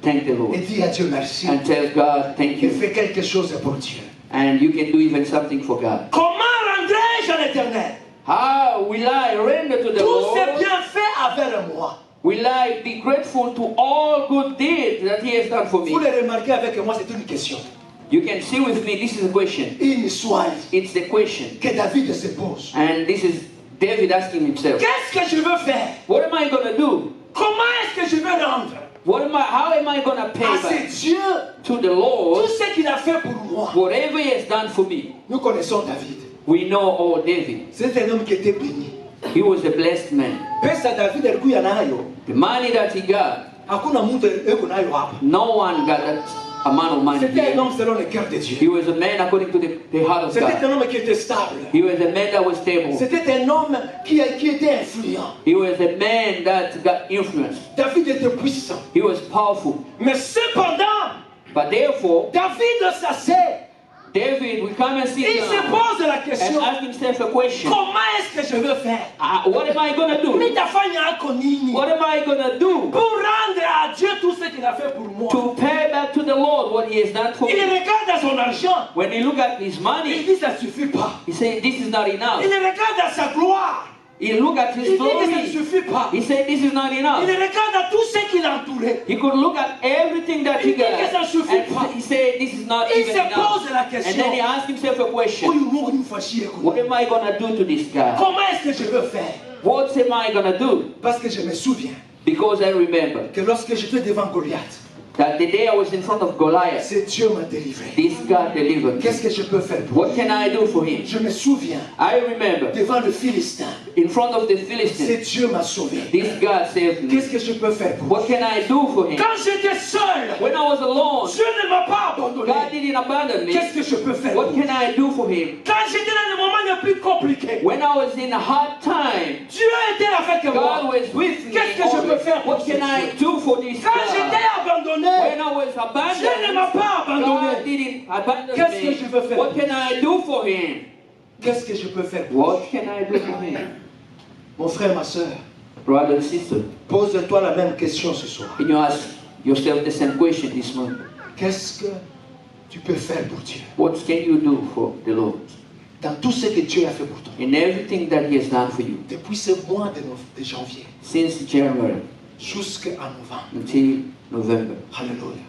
Speaker 5: thank the Lord.
Speaker 4: Et dis à Dieu merci.
Speaker 5: And tell God, thank
Speaker 4: Et
Speaker 5: you.
Speaker 4: fais quelque chose pour Dieu.
Speaker 5: And you can do even something for God.
Speaker 3: Comment rendrai-je à l'Éternel
Speaker 5: How will I render to the
Speaker 3: tous ces
Speaker 5: Lord?
Speaker 3: bienfaits envers moi?
Speaker 5: Will I be grateful to all good deeds that He has done for
Speaker 4: Vous
Speaker 5: me?
Speaker 4: le remarquez avec moi, c'est une question.
Speaker 5: You can see with me, this is a question.
Speaker 4: Une soirée
Speaker 5: It's the question.
Speaker 4: que David se pose.
Speaker 5: And this is David asking himself,
Speaker 3: Qu'est-ce que je veux faire?
Speaker 5: what am I going to do?
Speaker 3: Comment est-ce que je vais rendre
Speaker 5: How am I going to pay
Speaker 4: Ah,
Speaker 5: back
Speaker 4: c'est Dieu.
Speaker 5: to the Lord
Speaker 3: tout ce qu'il a fait pour moi?
Speaker 5: whatever He has done for me?
Speaker 4: Nous connaissons David.
Speaker 5: We know, oh, David.
Speaker 4: C'est un homme qui était béni.
Speaker 5: He was a blessed man.
Speaker 4: Pesa David alikuwa nayo.
Speaker 5: The money that he got,
Speaker 4: Hakuna mtu eko nayo hapa.
Speaker 5: no one got that amount of money.
Speaker 4: C'était un
Speaker 5: here.
Speaker 4: homme selon le cœur de
Speaker 5: He
Speaker 4: Dieu.
Speaker 5: was a man according to the heart of
Speaker 4: C'était
Speaker 5: God.
Speaker 4: un homme qui était stable.
Speaker 5: He was a man that was stable.
Speaker 4: C'était un homme qui était influent.
Speaker 5: He was a man that got influence.
Speaker 4: David était puissant.
Speaker 5: He was powerful.
Speaker 3: Mais cependant,
Speaker 5: But therefore,
Speaker 3: David s'assied.
Speaker 5: David will come and sit
Speaker 3: Il se
Speaker 5: down
Speaker 3: pose la
Speaker 5: and
Speaker 3: question.
Speaker 5: ask himself a question.
Speaker 3: Comment est-ce que je veux faire?
Speaker 5: What am I going to do?
Speaker 3: Nitafanya ako nini?
Speaker 5: What am I going to do
Speaker 3: Pour rendre à Dieu tout ce qu'il a fait pour moi.
Speaker 5: to pay back to the Lord what He has done for
Speaker 3: Il
Speaker 5: me?
Speaker 3: regarde à son argent.
Speaker 5: When he look at his
Speaker 3: Il
Speaker 5: money,
Speaker 3: dit ça suffit pas.
Speaker 5: he said, this is not enough.
Speaker 3: Il regarde à sa gloire.
Speaker 5: He look at
Speaker 3: Il
Speaker 5: his
Speaker 3: dit que ça ne
Speaker 5: glory.
Speaker 3: suffit pas.
Speaker 5: He said, this is not
Speaker 3: Il
Speaker 5: enough.
Speaker 3: regarde à tout ce qui l'entourait.
Speaker 5: He could look at everything that he
Speaker 3: Il dit que ça
Speaker 5: got.
Speaker 3: suffit pas.
Speaker 5: And he said, this is not
Speaker 3: Il
Speaker 5: even
Speaker 3: se
Speaker 5: enough.
Speaker 3: pose la
Speaker 5: And
Speaker 3: question.
Speaker 5: then he asked himself a question.
Speaker 4: Huyu Mungu nimfanyie
Speaker 5: What
Speaker 4: kwa.
Speaker 5: am I going to do to this guy?
Speaker 3: Comment est-ce que je veux faire?
Speaker 5: What am I going to do?
Speaker 4: Parce que je me souviens
Speaker 5: Because I remember
Speaker 4: que lorsque j'étais devant Goliath,
Speaker 5: that the day I was in front of Goliath,
Speaker 4: c'est Dieu m'a délivré.
Speaker 5: this God delivered me.
Speaker 4: Qu'est-ce que je peux faire pour
Speaker 5: What can I do for him?
Speaker 4: Je me souviens
Speaker 5: I remember
Speaker 4: devant le Philistin,
Speaker 5: in front of the
Speaker 4: c'est
Speaker 5: Philistines,
Speaker 4: Dieu m'a sauvé.
Speaker 5: this God saved me.
Speaker 4: Qu'est-ce que je peux faire pour
Speaker 5: What can I do for him?
Speaker 3: Quand j'étais seul,
Speaker 5: When I was alone,
Speaker 3: Dieu ne m'a pas abandonné.
Speaker 5: God didn't abandon me.
Speaker 4: Qu'est-ce que je peux faire
Speaker 5: What
Speaker 4: pour
Speaker 5: can I do for him?
Speaker 3: Quand j'étais dans le moment le plus compliqué,
Speaker 5: When I was in a hard time,
Speaker 3: Dieu était avec
Speaker 5: God
Speaker 3: moi.
Speaker 5: was with me.
Speaker 3: Qu'est-ce que je peux faire pour
Speaker 5: What can
Speaker 3: ce
Speaker 5: I do for this
Speaker 3: Quand j'étais
Speaker 5: God?
Speaker 3: abandonné,
Speaker 5: When I was
Speaker 3: Dieu ne m'a
Speaker 5: abandoned,
Speaker 3: pas
Speaker 5: God
Speaker 3: abandonné.
Speaker 5: didn't abandon
Speaker 4: Qu'est-ce que je
Speaker 5: me.
Speaker 4: peux faire?
Speaker 5: What can I do for him?
Speaker 4: Qu'est-ce que je peux faire pour
Speaker 5: What can I do for him?
Speaker 4: Mon frère, ma soeur,
Speaker 5: Brother and sister,
Speaker 4: pose-toi la même question ce soir.
Speaker 5: can you ask yourself the same question this morning?
Speaker 4: Qu'est-ce que tu peux faire pour Dieu?
Speaker 5: What can you do for the Lord?
Speaker 4: Dans tout ce que Dieu a fait pour toi.
Speaker 5: In everything that He has done for you,
Speaker 4: Depuis ce mois de janvier
Speaker 5: since January
Speaker 4: jusqu'à novembre.
Speaker 5: until November,
Speaker 4: Alléluia.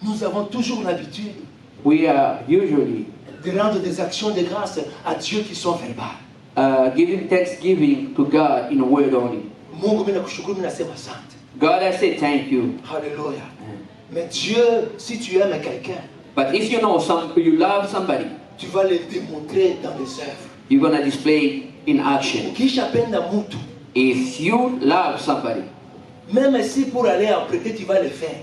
Speaker 4: Nous avons toujours l'habitude
Speaker 5: we are usually
Speaker 4: de rendre des actions de grâce à Dieu qui sont verbales.
Speaker 5: giving thanksgiving to God in a word only.
Speaker 4: Mungu mimi nakushukuru, mimi nasema asante.
Speaker 5: God, I say thank you.
Speaker 4: Alléluia. Mais Dieu, si tu aimes quelqu'un,
Speaker 5: But if you know you love somebody,
Speaker 4: tu vas le démontrer dans les œuvres.
Speaker 5: you're gonna display it in action.
Speaker 4: Ukishapenda mtu,
Speaker 5: If you love somebody,
Speaker 4: même si pour aller en prêter, tu vas le faire.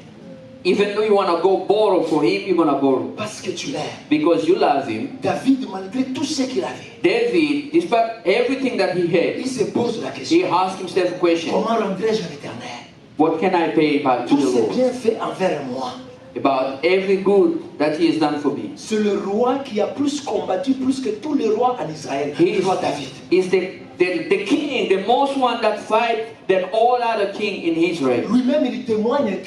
Speaker 5: even though you wanna go borrow for him, you're gonna borrow
Speaker 4: Parce que tu l'aimes.
Speaker 5: because you love him.
Speaker 4: David, malgré tout ce qu'il avait,
Speaker 5: David, despite everything that he had,
Speaker 4: il se pose la
Speaker 5: he
Speaker 4: question.
Speaker 5: asked himself a question:
Speaker 4: Comment rendrai-je à l'Éternel
Speaker 5: what can I pay back to
Speaker 4: tous
Speaker 5: the
Speaker 4: ces
Speaker 5: Lord
Speaker 4: bienfaits envers moi?
Speaker 5: about every good that he has done for me?
Speaker 4: C'est le roi qui a plus combattu plus que tous les rois en Israël,
Speaker 5: He
Speaker 4: le roi David.
Speaker 5: is the king, the most one that fight than all other king in Israel.
Speaker 4: Lui-même, il témoigne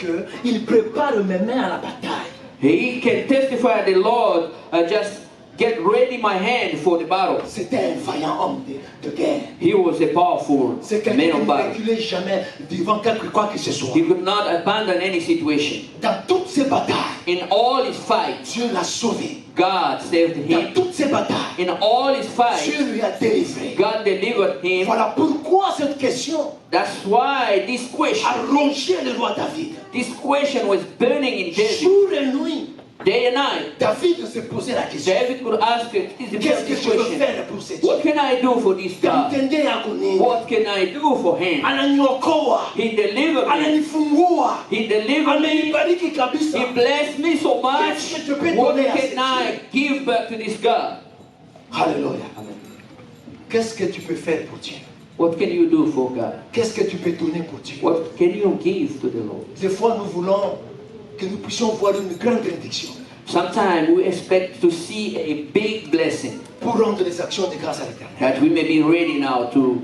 Speaker 4: qu'il prépare mes mains à la bataille.
Speaker 5: He can testify the Lord just get ready my hand for the battle.
Speaker 4: C'était un vaillant homme de guerre.
Speaker 5: He was a powerful
Speaker 4: C'est
Speaker 5: man
Speaker 4: quelqu'un qui
Speaker 5: of
Speaker 4: ne
Speaker 5: battle.
Speaker 4: reculait jamais devant quoi que ce soit.
Speaker 5: He could not abandon any situation.
Speaker 4: Dans toutes ces batailles,
Speaker 5: In all his fights,
Speaker 4: Dieu l'a sauvé.
Speaker 5: God saved
Speaker 4: Dans
Speaker 5: him.
Speaker 4: toutes ces batailles,
Speaker 5: In all his fights,
Speaker 4: Dieu lui a délivré.
Speaker 5: God delivered him.
Speaker 4: Voilà pourquoi cette question
Speaker 5: That's why this
Speaker 4: a
Speaker 5: question,
Speaker 4: rongé le roi David.
Speaker 5: this question was burning in David
Speaker 4: Jour et nuit,
Speaker 5: day and night.
Speaker 4: David se posait la question.
Speaker 5: David could ask
Speaker 4: Qu'est-ce que
Speaker 5: this
Speaker 4: je veux
Speaker 5: question:
Speaker 4: faire pour ce Dieu?
Speaker 5: what can I do for this God?
Speaker 4: T'entendais à connaître.
Speaker 5: What can I do for him?
Speaker 4: Ananiokoa.
Speaker 5: He delivered me.
Speaker 4: Ananifungua.
Speaker 5: He delivered me.
Speaker 4: Amenibariki kabisa.
Speaker 5: He blessed me so much.
Speaker 4: Qu'est-ce que je peux
Speaker 5: What
Speaker 4: donner à
Speaker 5: can
Speaker 4: ce
Speaker 5: I give back to this God?
Speaker 4: Alléluia. Qu'est-ce que tu peux faire pour Dieu?
Speaker 5: What can you do for God?
Speaker 4: Qu'est-ce que tu peux donner pour Dieu?
Speaker 5: What can you give to the Lord?
Speaker 4: Des fois, nous voulons que nous puissions voir une grande bénédiction
Speaker 5: Sometimes we expect to see a big blessing
Speaker 4: pour rendre les actions de grâce à l'Éternel.
Speaker 5: that we may be ready now to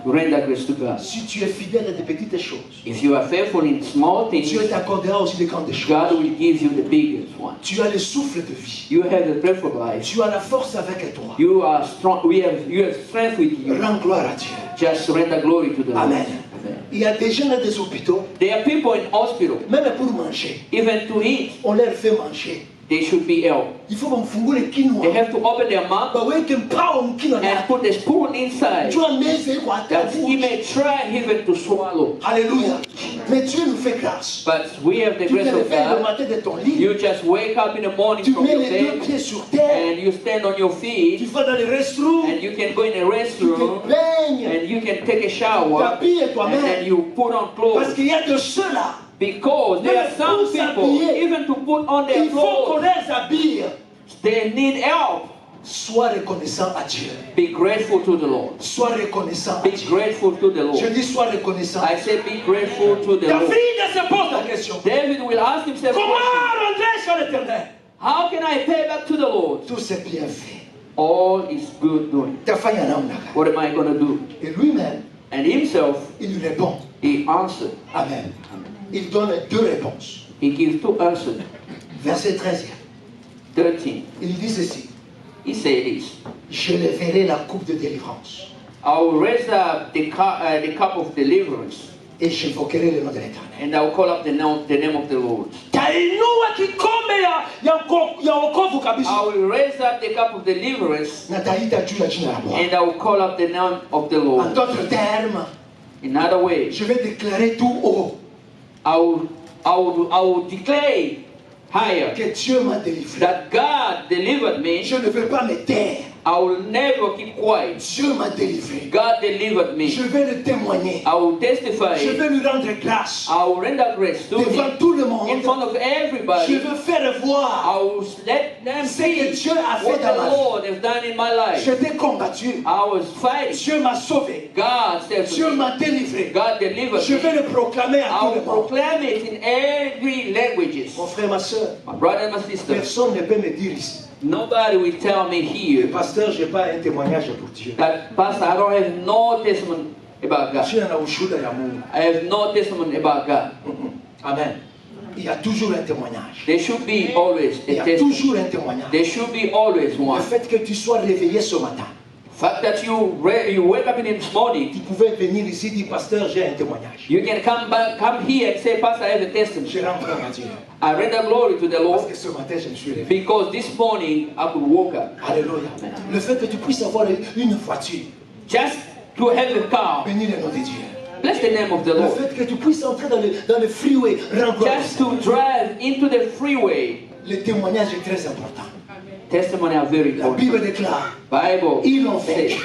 Speaker 5: render grace to God.
Speaker 4: Si tu es fidèle à des petites choses,
Speaker 5: If you are faithful in small things,
Speaker 4: Dieu t'accordera aussi des grandes choses.
Speaker 5: God will give you the biggest one.
Speaker 4: Tu as le souffle de vie.
Speaker 5: You have the breath of life.
Speaker 4: Tu as la force avec toi.
Speaker 5: You are strong. You have strength with you.
Speaker 4: Rends gloire à Dieu.
Speaker 5: Just render glory to the Lord.
Speaker 4: Amen.
Speaker 5: Amen.
Speaker 4: Il y a des gens dans des hôpitaux,
Speaker 5: There are people in hospital,
Speaker 4: même pour manger,
Speaker 5: even to eat,
Speaker 4: on leur fait manger.
Speaker 5: they should be ill.
Speaker 4: Il faut bamfungule kinywa.
Speaker 5: They have to open their mouth
Speaker 4: Baweke mpao mkinywa
Speaker 5: and
Speaker 4: na
Speaker 5: put the spoon inside
Speaker 4: jua meze kwa
Speaker 5: that he
Speaker 4: tabu.
Speaker 5: may try even to swallow.
Speaker 4: Alléluia. Mais Dieu nous fait grâce.
Speaker 5: But we have the
Speaker 4: Tu te
Speaker 5: grace of
Speaker 4: réveilles le
Speaker 5: God.
Speaker 4: matin de ton lit.
Speaker 5: You just wake up in the morning
Speaker 4: Tu
Speaker 5: from
Speaker 4: mets
Speaker 5: your
Speaker 4: les deux
Speaker 5: bed
Speaker 4: pieds sur terre.
Speaker 5: and you stand on your
Speaker 4: Tu
Speaker 5: feet
Speaker 4: vas dans le restroom.
Speaker 5: and you can go in the
Speaker 4: Tu
Speaker 5: restroom
Speaker 4: te baignes.
Speaker 5: and you can take a shower
Speaker 4: T'habilles
Speaker 5: and then
Speaker 4: toi-même.
Speaker 5: you put on
Speaker 4: Parce
Speaker 5: clothes.
Speaker 4: qu'il y a de ceux-là.
Speaker 5: Because there are some
Speaker 4: Pour
Speaker 5: people,
Speaker 4: s'habiller,
Speaker 5: even to put on their
Speaker 4: Il faut qu'on
Speaker 5: clothes,
Speaker 4: les habille.
Speaker 5: they need help.
Speaker 4: Sois reconnaissant à Dieu.
Speaker 5: Be grateful to the Lord.
Speaker 4: Sois reconnaissant à
Speaker 5: Be
Speaker 4: Dieu.
Speaker 5: grateful to the
Speaker 4: Je
Speaker 5: Lord.
Speaker 4: dis sois reconnaissant.
Speaker 5: I say be grateful to the Lord.
Speaker 4: David se pose la question.
Speaker 5: David will ask himself,
Speaker 4: Comment
Speaker 5: question,
Speaker 4: rendre à l'Éternel
Speaker 5: how can I pay back to the Lord
Speaker 4: tous ses bienfaits?
Speaker 5: all his good doing?
Speaker 4: Tafanya namna.
Speaker 5: What am I going to do?
Speaker 4: Et lui-même,
Speaker 5: And himself,
Speaker 4: il lui répond.
Speaker 5: he answered.
Speaker 4: Amen. Il donne deux réponses.
Speaker 5: He gives two answers.
Speaker 4: Verset 13.
Speaker 5: 13.
Speaker 4: Il dit ceci.
Speaker 5: He said this.
Speaker 4: Je le verrai la coupe de délivrance.
Speaker 5: I will raise up the cup of deliverance,
Speaker 4: Et j'invoquerai le nom de l'Éternel.
Speaker 5: and I will call up the name of the Lord.
Speaker 4: Tainua kikombe ya wokovu kabisa.
Speaker 5: I will raise up the cup of deliverance,
Speaker 4: Na taita juu ya jina la Bwana.
Speaker 5: and I will call up the name of the
Speaker 4: En
Speaker 5: Lord.
Speaker 4: d'autres termes,
Speaker 5: In other words,
Speaker 4: je vais déclarer tout haut
Speaker 5: I will declare higher
Speaker 4: que Dieu m'a délivré.
Speaker 5: that God delivered me.
Speaker 4: Je ne veux pas me taire.
Speaker 5: I will never keep quiet.
Speaker 4: Dieu m'a délivré.
Speaker 5: God delivered me.
Speaker 4: Je vais le témoigner.
Speaker 5: I will testify.
Speaker 4: Je vais lui rendre grâce.
Speaker 5: I will render grace to
Speaker 4: Devant
Speaker 5: him
Speaker 4: tout le
Speaker 5: in
Speaker 4: monde.
Speaker 5: front of
Speaker 4: Je
Speaker 5: everybody.
Speaker 4: veux faire voir
Speaker 5: I will let them
Speaker 4: ce que
Speaker 5: see
Speaker 4: Dieu a fait
Speaker 5: what
Speaker 4: dans
Speaker 5: the
Speaker 4: ma vie.
Speaker 5: Lord has done in my life.
Speaker 4: J'étais combattu.
Speaker 5: I was fighting.
Speaker 4: Dieu m'a sauvé.
Speaker 5: God saved
Speaker 4: Dieu
Speaker 5: me.
Speaker 4: m'a délivré.
Speaker 5: God delivered
Speaker 4: Je vais
Speaker 5: me.
Speaker 4: le proclamer à
Speaker 5: I
Speaker 4: tout
Speaker 5: will
Speaker 4: le monde.
Speaker 5: proclaim it in every languages.
Speaker 4: Mon frère, ma soeur,
Speaker 5: My brother and my sister,
Speaker 4: personne ne peut me dire ici.
Speaker 5: nobody will tell me here
Speaker 4: Pasteur, je n'ai pas un témoignage pour Dieu.
Speaker 5: that, Pastor, I don't have no testimony about God.
Speaker 4: Dieu en a ushuhuda ya Mungu.
Speaker 5: I have no testimony about God.
Speaker 4: Amen. Il y a toujours un témoignage.
Speaker 5: There should be always
Speaker 4: Il y
Speaker 5: a
Speaker 4: a
Speaker 5: testimony.
Speaker 4: toujours un témoignage.
Speaker 5: There should be always
Speaker 4: Le
Speaker 5: one.
Speaker 4: fait que tu sois réveillé ce matin,
Speaker 5: The fact that you wake up in this morning,
Speaker 4: tu pouvais venir ici et dire, Pasteur, j'ai un témoignage.
Speaker 5: you can come here and say, Pastor, I have a testimony.
Speaker 4: Je rends gloire à Dieu.
Speaker 5: I render glory to the
Speaker 4: Parce
Speaker 5: Lord
Speaker 4: que ce matin, je me suis réveillé.
Speaker 5: because this morning I could wake up.
Speaker 4: Alléluia. Le fait que tu puisses avoir une voiture,
Speaker 5: Just to have a car.
Speaker 4: bénis le nom de Dieu.
Speaker 5: Bless the name of the
Speaker 4: Le
Speaker 5: Lord.
Speaker 4: fait que tu puisses entrer dans le freeway, rends gloire à
Speaker 5: Just
Speaker 4: Dieu.
Speaker 5: to drive into the freeway.
Speaker 4: Le témoignage est très important.
Speaker 5: Testimony are very
Speaker 4: La
Speaker 5: important.
Speaker 4: Bible déclare,
Speaker 5: Bible
Speaker 4: ils l'ont
Speaker 5: says
Speaker 4: fait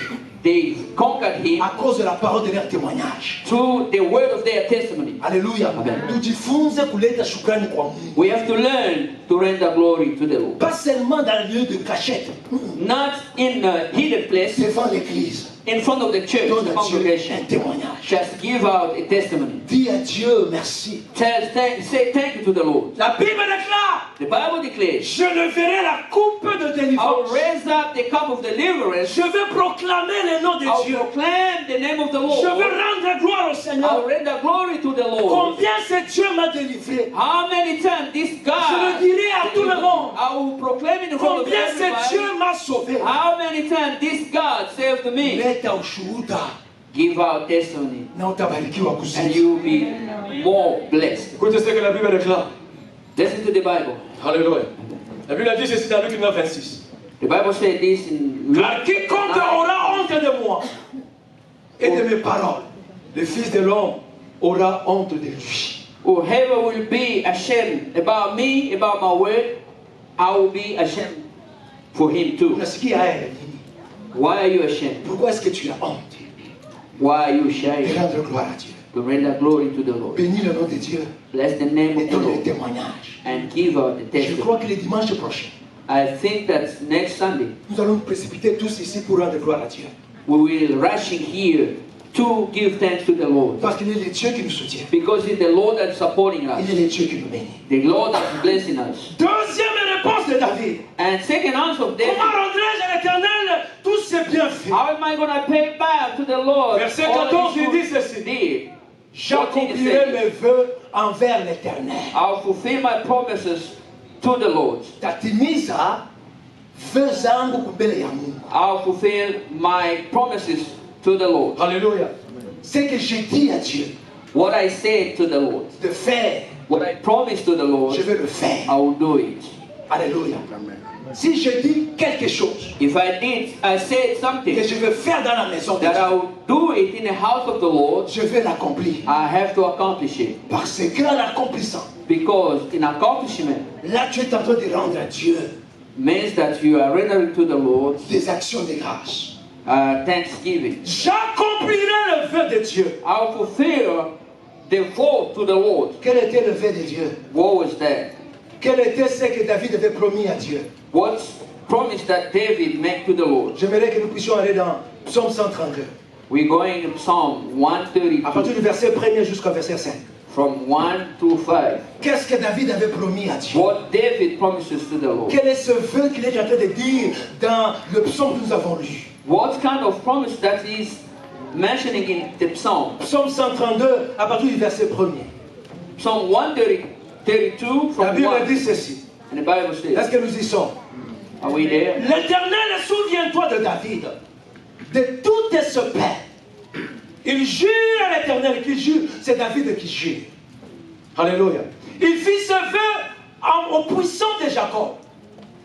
Speaker 5: they conquered him
Speaker 4: à cause de la parole de leur témoignage.
Speaker 5: through the word of their testimony.
Speaker 4: Alléluia.
Speaker 5: Amen.
Speaker 4: Tujifunze kuleta shukrani kwa Mungu.
Speaker 5: We have to learn to render glory to the Lord.
Speaker 4: Pas seulement dans le lieu de cachette,
Speaker 5: Not in a hidden place,
Speaker 4: devant l'église.
Speaker 5: in front of the church,
Speaker 4: Donne
Speaker 5: the
Speaker 4: à Dieu un
Speaker 5: congregation.
Speaker 4: témoignage.
Speaker 5: Just give out a testimony.
Speaker 4: Dis à Dieu merci.
Speaker 5: Say thank you to the Lord.
Speaker 4: La Bible déclare,
Speaker 5: The Bible declares,
Speaker 4: je ne verrai la coupe de
Speaker 5: I will
Speaker 4: délivrance.
Speaker 5: raise up the cup of deliverance.
Speaker 4: Je vais proclamer le nom de
Speaker 5: I will
Speaker 4: Dieu.
Speaker 5: proclaim the name of the
Speaker 4: Je
Speaker 5: Lord.
Speaker 4: veux rendre gloire au
Speaker 5: I
Speaker 4: Seigneur.
Speaker 5: will render glory to the Lord.
Speaker 4: Combien ce Dieu m'a délivré.
Speaker 5: How many times this
Speaker 4: Je
Speaker 5: God,
Speaker 4: le dirai à tout le monde.
Speaker 5: I will proclaim in front of
Speaker 4: Combien ce Dieu
Speaker 5: everybody.
Speaker 4: m'a sauvé.
Speaker 5: How many times this God saved me?
Speaker 4: Leta ushuhuda
Speaker 5: Give out testimony
Speaker 4: na utabarikiwa
Speaker 5: and
Speaker 4: kuzidi.
Speaker 5: you will be more blessed.
Speaker 3: Écoutez ce que la Bible déclare.
Speaker 5: Listen to the Bible.
Speaker 3: Alléluia. La Bible a dit ceci dans Luc 9, 26.
Speaker 5: The Bible said this in Luke
Speaker 4: Car quiconque aura honte de moi et de mes paroles, le Fils de l'homme aura honte de lui.
Speaker 5: Whoever will be ashamed about me, about my word, I will be ashamed for him too.
Speaker 4: Unasikia haya ya nini?
Speaker 5: Why are you ashamed?
Speaker 4: Pourquoi est-ce que tu as honte
Speaker 5: Why are you
Speaker 4: de
Speaker 5: ashamed?
Speaker 4: rendre gloire à Dieu?
Speaker 5: To render glory to the Lord.
Speaker 4: Bénis le nom de Dieu
Speaker 5: Bless the name
Speaker 4: et
Speaker 5: of the
Speaker 4: donne le
Speaker 5: Lord
Speaker 4: témoignage.
Speaker 5: and give out the
Speaker 4: Je crois
Speaker 5: testimony.
Speaker 4: que le dimanche prochain,
Speaker 5: I think that next Sunday
Speaker 4: nous allons nous précipiter tous ici pour rendre gloire à Dieu.
Speaker 5: we will rush in here to give thanks to the Lord.
Speaker 4: Parce qu'il est le Dieu qui nous soutient.
Speaker 5: Because it's the Lord that's supporting us.
Speaker 4: Il est le Dieu qui nous bénit.
Speaker 5: The Lord that's blessing us.
Speaker 4: Deuxième réponse de David.
Speaker 5: And second answer of David.
Speaker 4: Comment rendrai-je à l'Éternel tous ses bienfaits?
Speaker 3: rembourser?
Speaker 5: How am I going to pay back to the Lord?
Speaker 3: Verset
Speaker 5: all
Speaker 3: 14,
Speaker 5: that
Speaker 3: il dit
Speaker 5: he
Speaker 3: ceci.
Speaker 5: did?
Speaker 3: J'accomplirai mes vœux envers l'Éternel.
Speaker 5: I'll fulfill my promises to the Lord.
Speaker 3: Tatimiza vœux zangu kumbele ya Mungu.
Speaker 5: I'll fulfill my promises to the Lord.
Speaker 3: Alléluia. C'est que j'ai dit à Dieu
Speaker 5: What I said to the Lord,
Speaker 3: de faire,
Speaker 5: what I promised to the Lord,
Speaker 3: je vais le faire.
Speaker 5: I will do it.
Speaker 3: Alléluia. Si je dis quelque chose
Speaker 5: If I said
Speaker 3: que
Speaker 5: something
Speaker 3: je veux faire dans la maison de
Speaker 5: that I
Speaker 3: Dieu,
Speaker 5: will do it in the house of the Lord,
Speaker 3: je vais l'accomplir.
Speaker 5: I have to accomplish it.
Speaker 3: Parce qu'en accomplissant,
Speaker 5: Because in accomplishment
Speaker 3: là tu es en train de rendre à Dieu
Speaker 5: means that you are rendering to the Lord
Speaker 3: des actions de grâce.
Speaker 5: thanksgiving.
Speaker 3: J'accomplirai le vœu de Dieu.
Speaker 5: I will fulfill the vow to the Lord.
Speaker 3: Quel était le vœu de Dieu?
Speaker 5: What was that?
Speaker 3: Quel était ce que David avait promis à Dieu?
Speaker 5: What promise that David made to the Lord?
Speaker 3: J'aimerais que nous puissions aller dans Psaume 132.
Speaker 5: We're going to Psalm
Speaker 3: À partir
Speaker 5: 132
Speaker 3: du verset 1er jusqu'au verset 5.
Speaker 5: from 1 to 5.
Speaker 3: Qu'est-ce que David avait promis à Dieu?
Speaker 5: What David promises to the Lord.
Speaker 3: Quel est ce vœu qu'il est en train de dire dans le psaume que nous avons lu?
Speaker 5: What kind of promise that is mentioning in the Psalm?
Speaker 3: Psaume 132, à partir du verset 1er.
Speaker 5: Psalm 132
Speaker 3: La
Speaker 5: from
Speaker 3: Bible
Speaker 5: 1.
Speaker 3: dit ceci.
Speaker 5: And the Bible
Speaker 3: Est-ce
Speaker 5: says,
Speaker 3: que nous y sommes?
Speaker 5: are we there?
Speaker 3: L'Éternel, souviens-toi de David, de toutes ses peines. Il jure à l'Éternel, qui jure, c'est David qui jure. Alléluia. Il fit ce vœu au puissant de Jacob.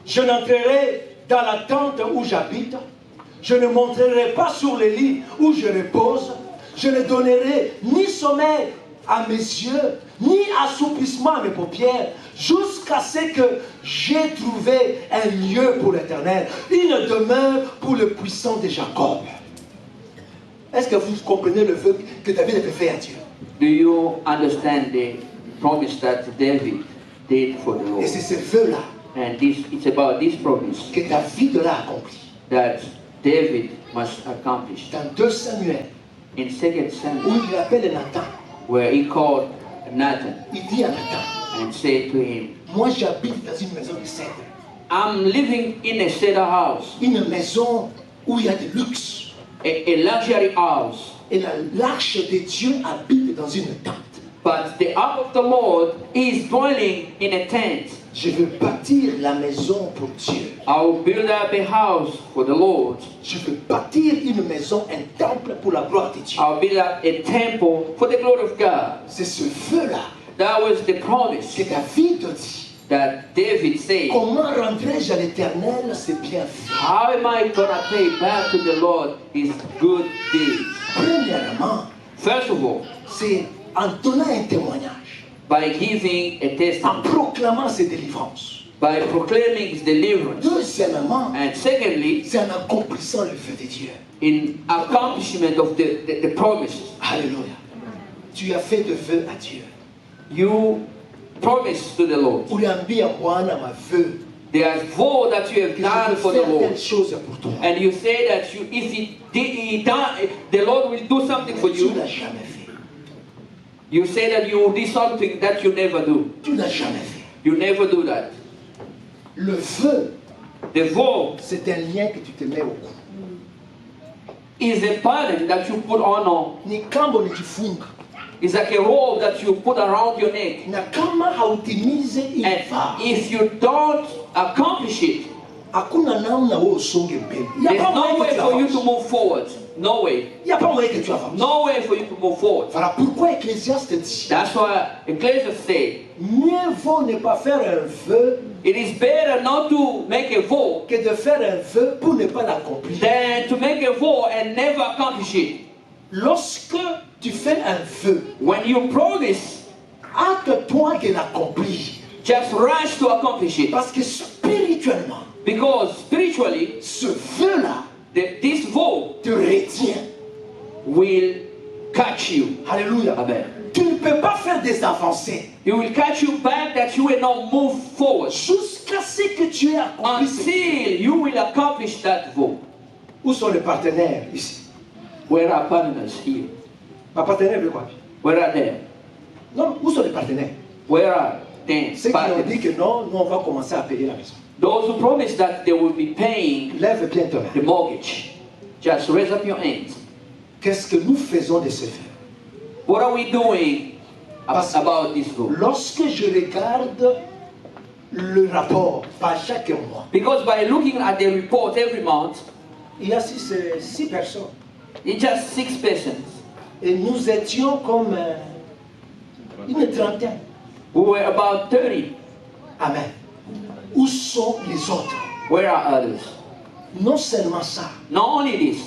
Speaker 3: Je n'entrerai dans la tente où j'habite. Je ne monterai pas sur les lits où je repose. Je ne donnerai ni sommeil à mes yeux, ni assoupissement à mes paupières, jusqu'à ce que j'ai trouvé un lieu pour l'Éternel, une demeure pour le puissant de Jacob. Est-ce que vous comprenez le vœu que David avait fait à Dieu?
Speaker 5: Do you understand the promise that David did for the
Speaker 3: Et
Speaker 5: Lord?
Speaker 3: c'est ce vœu-là
Speaker 5: And it's about this promise
Speaker 3: que David l'a accompli.
Speaker 5: that David must accomplish.
Speaker 3: Dans 2 Samuel,
Speaker 5: In 2
Speaker 3: où
Speaker 5: Samuel,
Speaker 3: il appelle Nathan,
Speaker 5: where he called Nathan
Speaker 3: il dit à Nathan,
Speaker 5: and said to him,
Speaker 3: moi j'habite dans une maison de cèdre,
Speaker 5: I'm living in a cedar house,
Speaker 3: une maison où il y a du luxe.
Speaker 5: a luxury house,
Speaker 3: Et l'arche de Dieu habite dans une tente.
Speaker 5: but the ark of the Lord is dwelling in a tent.
Speaker 3: Je veux bâtir la maison pour Dieu.
Speaker 5: I will build up a house for the Lord.
Speaker 3: Je veux bâtir une maison, un temple pour la gloire de Dieu.
Speaker 5: I'll build up a temple for the glory of God.
Speaker 3: C'est ce vœu-là
Speaker 5: That was the promise
Speaker 3: que David dit.
Speaker 5: that David said.
Speaker 3: Comment rendrai-je à l'Éternel ses bienfaits?
Speaker 5: How am I gonna pay back to the Lord his good deeds?
Speaker 3: Premièrement,
Speaker 5: First of all,
Speaker 3: c'est en donnant un témoignage,
Speaker 5: by giving a
Speaker 3: en
Speaker 5: testimony,
Speaker 3: proclamant ses délivrances.
Speaker 5: by proclaiming his deliverance,
Speaker 3: Deuxièmement,
Speaker 5: and secondly,
Speaker 3: c'est en accomplissant le vœu de Dieu.
Speaker 5: in accomplishment of the promises.
Speaker 3: Alléluia. Tu as fait de vœux à Dieu.
Speaker 5: You promise to the Lord.
Speaker 3: Uliambia Bwana maveu.
Speaker 5: There's vow that you have
Speaker 3: Que
Speaker 5: done
Speaker 3: je
Speaker 5: for
Speaker 3: veux
Speaker 5: the
Speaker 3: faire telle
Speaker 5: Lord.
Speaker 3: chose pour toi.
Speaker 5: And you say that if he done, the Lord will do something for
Speaker 3: Tu
Speaker 5: you.
Speaker 3: l'as jamais fait.
Speaker 5: You say that you will do something that you never do.
Speaker 3: Tu l'as jamais fait.
Speaker 5: You never do that.
Speaker 3: Le vœu,
Speaker 5: The vow
Speaker 3: c'est un lien que tu te mets au cou.
Speaker 5: is a burden that you put on.
Speaker 3: Ni kama ulijifunga.
Speaker 5: It's like a rope that you put around your neck.
Speaker 3: Na kama hautimize
Speaker 5: And
Speaker 3: ifa,
Speaker 5: if you don't accomplish it,
Speaker 3: hakuna namna wewe usonge mbele. Il y a
Speaker 5: there's
Speaker 3: pas
Speaker 5: no
Speaker 3: moyen
Speaker 5: way
Speaker 3: que tu
Speaker 5: for you to
Speaker 3: avances.
Speaker 5: move forward. No way.
Speaker 3: Il y a pas moyen que tu avances.
Speaker 5: No way for you to move forward.
Speaker 3: Voilà pourquoi Ecclésiaste dit,
Speaker 5: That's why Ecclesiastes say,
Speaker 3: mieux vaut ne pas faire un vœu
Speaker 5: it is better not to make a vow
Speaker 3: que de faire un vœu pour ne pas l'accomplir.
Speaker 5: than to make a vow and never accomplish it.
Speaker 3: Lorsque tu fais un vœu,
Speaker 5: When you promise,
Speaker 3: hâte-toi de l'accomplir.
Speaker 5: just rush to accomplish it.
Speaker 3: Parce que spirituellement,
Speaker 5: Because spiritually,
Speaker 3: ce vœu-là
Speaker 5: this vow
Speaker 3: te retient.
Speaker 5: will catch you.
Speaker 3: Alléluia.
Speaker 5: Amen.
Speaker 3: Tu ne peux pas faire des avancées
Speaker 5: It will catch you back that you will not move forward
Speaker 3: jusqu'à ce que tu aies accompli ce vœu.
Speaker 5: until you will accomplish that vow.
Speaker 3: Où sont les partenaires ici?
Speaker 5: Where are partners here?
Speaker 3: Ma partenaire veut quoi?
Speaker 5: Where are they?
Speaker 3: Non, où sont les partenaires?
Speaker 5: Where are they?
Speaker 3: Ceux qui ont dit
Speaker 5: Partners.
Speaker 3: que non, nous on va commencer à payer la maison.
Speaker 5: Those who promise that they will be paying
Speaker 3: Lève bien ta main.
Speaker 5: the mortgage. Just raise up your hands.
Speaker 4: Qu'est-ce que nous faisons de ce fait?
Speaker 5: What are we doing about this vote?
Speaker 4: Lorsque je regarde le rapport par chaque mois,
Speaker 5: Because by looking at the report every month,
Speaker 4: il y a six personnes.
Speaker 5: it's just 6 persons.
Speaker 4: Et nous étions comme une trentaine.
Speaker 5: We were about 30.
Speaker 4: Amen. Où sont les autres?
Speaker 5: Where are others?
Speaker 4: Non seulement ça,
Speaker 5: Not only this,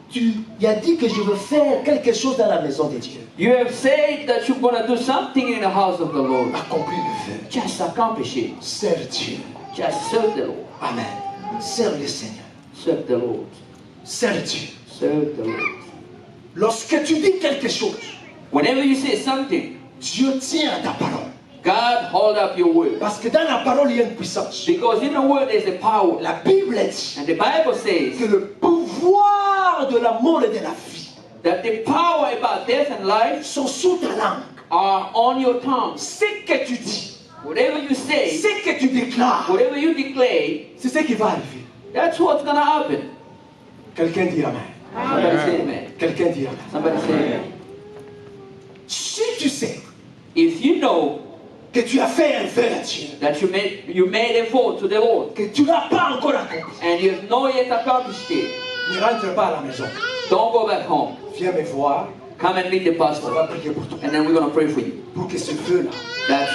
Speaker 4: tu as dit que je veux faire quelque chose dans la maison de Dieu.
Speaker 5: you have said that you're going to do something in the house of the Lord.
Speaker 4: Accomplis le fait.
Speaker 5: Just accomplish it.
Speaker 4: Serve Dieu.
Speaker 5: Just serve the Lord.
Speaker 4: Amen. Serve le Seigneur.
Speaker 5: Serve the Lord.
Speaker 4: Serve Dieu.
Speaker 5: Serve the Lord.
Speaker 4: Lorsque tu dis quelque chose,
Speaker 5: Whenever you say something,
Speaker 4: Dieu tient à ta parole.
Speaker 5: God hold up your word.
Speaker 4: Parce que dans la parole, il y a une puissance.
Speaker 5: Because in the word there's a power.
Speaker 4: La Bible dit
Speaker 5: And the Bible says
Speaker 4: que le pouvoir de la mort et de la vie
Speaker 5: that the power about death and life
Speaker 4: sont sous ta langue.
Speaker 5: are on your tongue.
Speaker 4: Ce que tu dis,
Speaker 5: Whatever you say,
Speaker 4: ce que tu déclares,
Speaker 5: whatever you declare,
Speaker 4: c'est ce qui va arriver.
Speaker 5: that's what's going to happen.
Speaker 4: Quelqu'un dit Amen.
Speaker 5: Somebody say amen.
Speaker 4: Quelqu'un dit Amen.
Speaker 5: Somebody say amen.
Speaker 4: Si tu sais
Speaker 5: If you know
Speaker 4: que tu as fait un vœu à Dieu,
Speaker 5: that you made a vote to the Lord
Speaker 4: que tu n'as pas encore accompli,
Speaker 5: and you have not yet accomplished it,
Speaker 4: ne rentre pas à la maison.
Speaker 5: don't go back home.
Speaker 4: Viens me voir,
Speaker 5: Come and meet the
Speaker 4: on va
Speaker 5: pastor,
Speaker 4: prier pour toi.
Speaker 5: and then we're going to pray for you.
Speaker 4: Pour que ce vœu-là
Speaker 5: That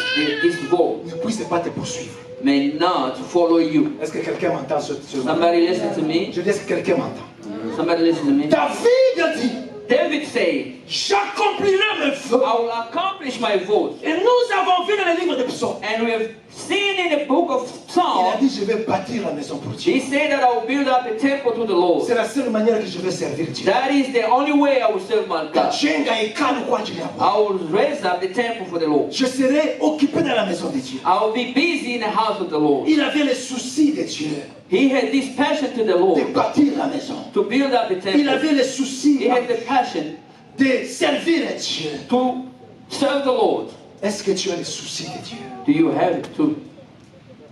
Speaker 5: this vote
Speaker 4: ne puisse pas te poursuivre.
Speaker 5: may not follow you.
Speaker 4: Est-ce que quelqu'un m'entend ce
Speaker 5: Somebody listen to me.
Speaker 4: Je dis, est-ce que quelqu'un m'entend?
Speaker 5: Somebody listen to me.
Speaker 4: David dit,
Speaker 5: David said,
Speaker 4: j'accomplirai mes vœux.
Speaker 5: I will accomplish my vote.
Speaker 4: Et nous avons vu dans le livre de Psaumes.
Speaker 5: And we have seen in the book of
Speaker 4: Il a
Speaker 5: Psalms,
Speaker 4: dit, je vais bâtir la maison pour Dieu.
Speaker 5: he said that I will build up a temple to the Lord.
Speaker 4: C'est la seule manière que je vais servir Dieu.
Speaker 5: That is the only way I will serve my God.
Speaker 4: Jenga hekalu kwa ajili yako.
Speaker 5: I will raise up the temple for the Lord.
Speaker 4: Je serai occupé dans la maison de Dieu.
Speaker 5: I will be busy in the house of the Lord.
Speaker 4: Il avait le souci de Dieu
Speaker 5: He had this passion to the
Speaker 4: de
Speaker 5: Lord
Speaker 4: bâtir la maison.
Speaker 5: to build up the
Speaker 4: Il
Speaker 5: temple.
Speaker 4: avait le souci
Speaker 5: He had the passion
Speaker 4: de servir Dieu.
Speaker 5: to serve the Lord.
Speaker 4: Est-ce que tu as le souci de Dieu?
Speaker 5: Do you have it too?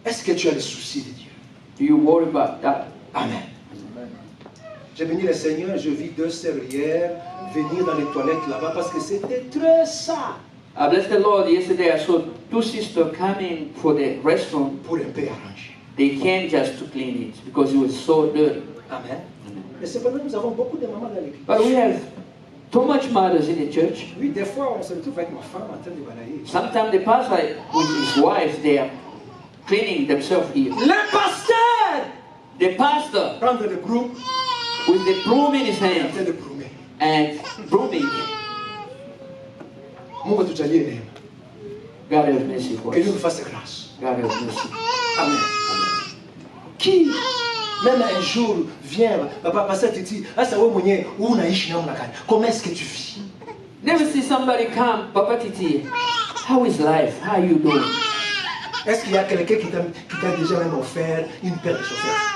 Speaker 4: Est-ce que tu as le souci de Dieu?
Speaker 5: Do you worry about that?
Speaker 4: Amen. J'ai béni le Seigneur, je vis 2 sœurs hier venir dans les toilettes là-bas parce que c'était très sale
Speaker 5: I bless the Lord. Yesterday I saw 2 sisters coming for the restroom.
Speaker 4: pour un peu arranger.
Speaker 5: They came just to clean it because it was so dirty.
Speaker 4: Amen. Mais cependant, nous avons beaucoup de mamans dans l'église.
Speaker 5: But we have too much mothers in the church.
Speaker 4: Oui, des fois, on se retrouve avec ma femme en train de balayer.
Speaker 5: Sometimes the pastor with his wife, they are cleaning themselves here.
Speaker 4: Le pasteur
Speaker 5: The pastor
Speaker 4: prendre le broom
Speaker 5: with the broom in his
Speaker 4: et en
Speaker 5: hand
Speaker 4: train de broomer.
Speaker 5: and brooming.
Speaker 4: Mungu tujalie neema.
Speaker 5: God have mercy for
Speaker 4: Que Dieu
Speaker 5: us.
Speaker 4: nous fasse grâce.
Speaker 5: God have mercy.
Speaker 4: Amen. Qui, même un jour, vient, papa, pasteur te dit, ah, ça va mwenye, où unaishi namna gani? Comment est-ce que tu vis?
Speaker 5: Never see somebody come, Papa Titi. How is life? How you doing?
Speaker 4: Est-ce qu'il y a quelqu'un qui t'a déjà même offert une paire de chaussettes?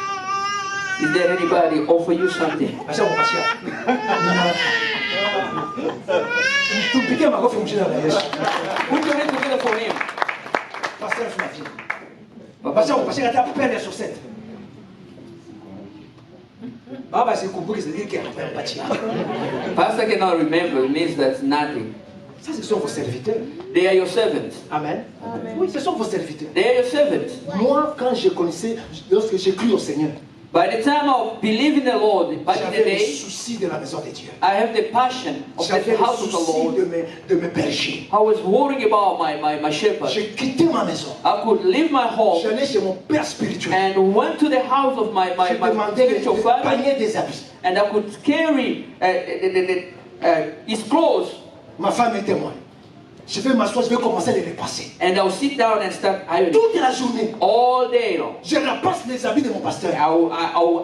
Speaker 5: Is there anybody offer you something?
Speaker 4: Acha kupashia. Tumpigie makofi mjina la Yesu.
Speaker 5: Put your hands together for him.
Speaker 4: Pasteur Flavie.
Speaker 5: Papa,
Speaker 4: Acha kupashia hata paire de chaussettes. Baba sikumbuki c'est dire hapampatia.
Speaker 5: Pastor cannot remember. It means that's nothing.
Speaker 4: Ça, ce sont vos serviteurs.
Speaker 5: They are your servants.
Speaker 4: Amen. Oui, ce sont vos serviteurs.
Speaker 5: They are your servants.
Speaker 4: Moi, quand je connaissais, lorsque j'ai cru au Seigneur,
Speaker 5: By the time I believe in the Lord, back in the
Speaker 4: j'avais le
Speaker 5: day,
Speaker 4: souci de la maison de Dieu.
Speaker 5: I have the passion of
Speaker 4: J'avais
Speaker 5: the
Speaker 4: le
Speaker 5: house of the
Speaker 4: souci
Speaker 5: Lord.
Speaker 4: de mes bergers.
Speaker 5: I was worrying about my shepherd.
Speaker 4: J'ai quitté ma maison.
Speaker 5: I could leave my home
Speaker 4: J'allais chez mon père spirituel.
Speaker 5: and went to the house of my
Speaker 4: Je demandais le
Speaker 5: spiritual father,
Speaker 4: panier des habits.
Speaker 5: and I could carry his clothes,
Speaker 4: Ma femme est témoin. Je vais m'asseoir, je vais commencer à les repasser.
Speaker 5: and I'll sit down and start ironing
Speaker 4: Toute la journée,
Speaker 5: all day long.
Speaker 4: je repasse les habits de mon pasteur.
Speaker 5: I will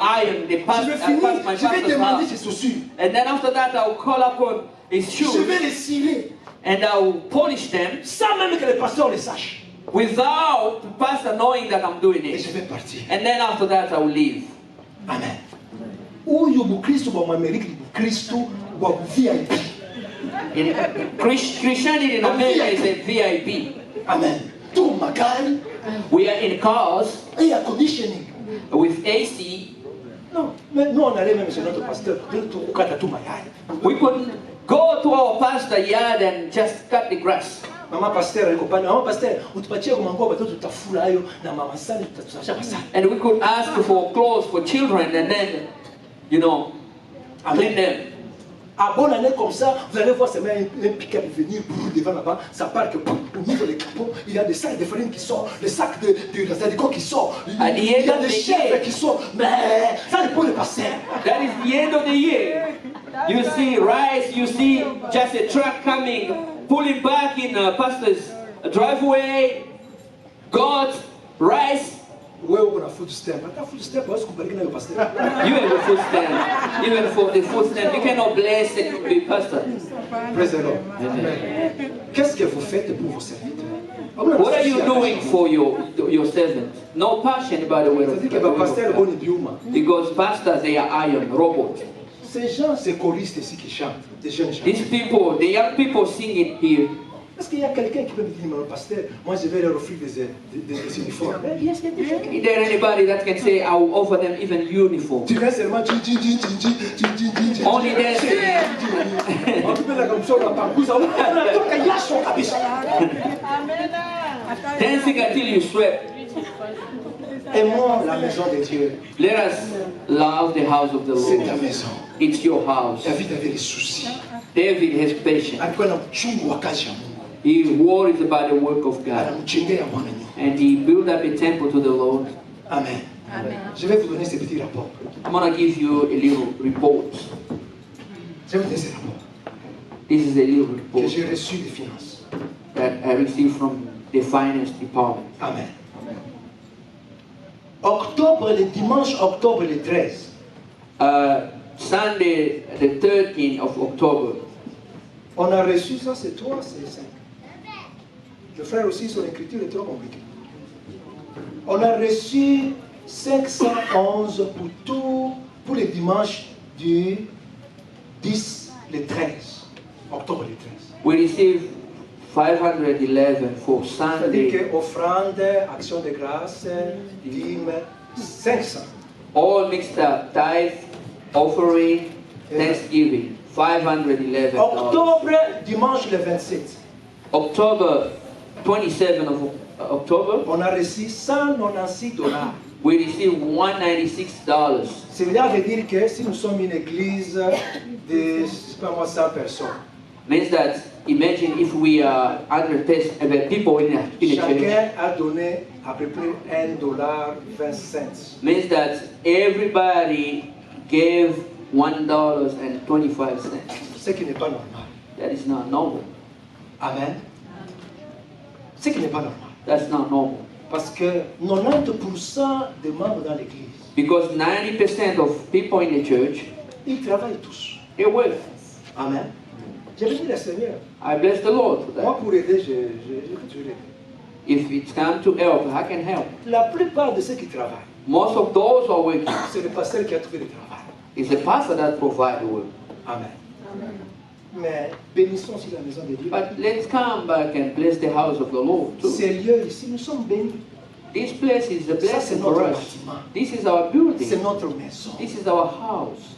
Speaker 5: iron the
Speaker 4: Je
Speaker 5: past,
Speaker 4: vais finir,
Speaker 5: my
Speaker 4: je vais
Speaker 5: pastor's
Speaker 4: demander
Speaker 5: house.
Speaker 4: ses chaussures.
Speaker 5: And then after that, I will call upon his
Speaker 4: Je
Speaker 5: shoes
Speaker 4: vais les cirer
Speaker 5: and I will polish them
Speaker 4: sans même que le pasteur le sache.
Speaker 5: without the pastor knowing that I'm doing
Speaker 4: Et
Speaker 5: it.
Speaker 4: je vais partir.
Speaker 5: And then after that, I will leave.
Speaker 4: Amen. Huyu Bukristo bwa Amerika ni Bukristo bwa VIP.
Speaker 5: Christianity in America is a VIP.
Speaker 4: Amen. Tu magari
Speaker 5: We are in cars
Speaker 4: air conditioning.
Speaker 5: with AC
Speaker 4: Non, mais nous on allait même chez notre pasteur,
Speaker 5: We could go to our pastor yard and just cut the grass.
Speaker 4: Maman pasteur alikopanda, maman pasteur, utupatie kwa manguo watoto tutafula hayo na mama sali tutasha basali.
Speaker 5: And we could ask for clothes for children and then, you know, clean them.
Speaker 4: À bonne année comme ça, vous allez voir seulement un pick-up venir devant là-bas, ça part que au niveau des capots, il y a des sacs de farine qui sortent, des sacs de radicaux qui sortent, il y a des chèvres qui sortent, mais ça dépend du pasteur.
Speaker 5: That is the end of the year. You see rice, you see just a truck coming, pulling back in pastor's driveway, goats, rice.
Speaker 4: Wewe una food stamp. Hata food stamp hawezi kubariki nayo pastor.
Speaker 5: You have a food stand. Even for the food stand, you cannot bless the pastor.
Speaker 4: Praise the Lord. Qu'est-ce que vous faites pour vos serviteurs?
Speaker 5: What are you doing for your servant? No passion about the word of
Speaker 4: C'est-à-dire que le pasteur bon biuma.
Speaker 5: Because pastors, they are iron, robots.
Speaker 4: Ces gens, ces choristes ici qui chantent, des jeunes chanteurs.
Speaker 5: These people, the young people singing here.
Speaker 4: Est-ce qu'il y a quelqu'un qui peut me dire, mon pasteur, moi je vais leur offrir des uniformes? Yes, il y a des gens.
Speaker 5: Is there anybody that can say, I will offer them even uniform?
Speaker 4: Tu viens seulement
Speaker 5: Only dancing.
Speaker 4: on peut la comme ça, on parle plus.
Speaker 5: Dancing until you sweat.
Speaker 4: Aimons la maison de Dieu.
Speaker 5: Let us love the house of the
Speaker 4: C'est ta
Speaker 5: Lord.
Speaker 4: maison.
Speaker 5: It's your house.
Speaker 4: David avait des soucis.
Speaker 5: David has patience.
Speaker 4: Alikuwa na mchungu wa kazi ya Mungu.
Speaker 5: He worries about the work of God.
Speaker 4: Anamjengea Bwana nyumba.
Speaker 5: And he built up a temple to the Lord.
Speaker 4: Amen. Je vais vous donner ce petit rapport.
Speaker 5: I'm going to give you a little report.
Speaker 4: Je vais vous donner ce rapport
Speaker 5: This is a little
Speaker 4: que
Speaker 5: report
Speaker 4: j'ai reçu des finances.
Speaker 5: that I received from the finance department.
Speaker 4: Amen. Octobre, le dimanche octobre le 13.
Speaker 5: Sunday, the 13th of October,
Speaker 4: On a reçu ça, c'est 3, c'est 5. Le frère aussi, son écriture est trop compliquée. On a reçu 511 pour tout, pour les dimanches du 10, le 13. Octobre le 13.
Speaker 5: we received 511 for
Speaker 4: C'est-à-dire
Speaker 5: Sunday.
Speaker 4: que offrande, action de grâce, dîme, 500.
Speaker 5: All mixed up, tithe, offering, thanksgiving, $511.
Speaker 4: Octobre, dimanche le 27.
Speaker 5: October 27th of October,
Speaker 4: On a reçu 196 $.
Speaker 5: we received $196.
Speaker 4: Cela veut dire que si nous sommes une église de, je sais pas moi, 100 personnes,
Speaker 5: Means that imagine if we are 100 people in a church.
Speaker 4: chacun a donné à peu près $1.20.
Speaker 5: Means that everybody gave $1.25.
Speaker 4: Ce qui n'est pas normal.
Speaker 5: That is not normal.
Speaker 4: Amen. Ce qui n'est pas normal.
Speaker 5: That's not normal.
Speaker 4: Parce que 90% des membres dans l'église,
Speaker 5: Because 90% of people in the church,
Speaker 4: ils travaillent tous.
Speaker 5: they work.
Speaker 4: Amen. J'ai béni le Seigneur.
Speaker 5: I bless the Lord for
Speaker 4: Moi,
Speaker 5: that.
Speaker 4: pour aider, je l'aide.
Speaker 5: If it's time to help, I can help.
Speaker 4: La plupart de ceux qui travaillent,
Speaker 5: Most of those who are working,
Speaker 4: c'est le pasteur qui a trouvé le travail.
Speaker 5: it's the pastor that provides the work.
Speaker 4: Amen. Mais bénissons aussi la maison de Dieu.
Speaker 5: But let's come back and bless the house of the Lord too.
Speaker 4: Ces lieux ici, nous sommes bénis.
Speaker 5: This place is a
Speaker 4: Ça, c'est
Speaker 5: blessing
Speaker 4: notre
Speaker 5: for us.
Speaker 4: bâtiment.
Speaker 5: This is our
Speaker 4: C'est
Speaker 5: building.
Speaker 4: notre maison.
Speaker 5: This is our house.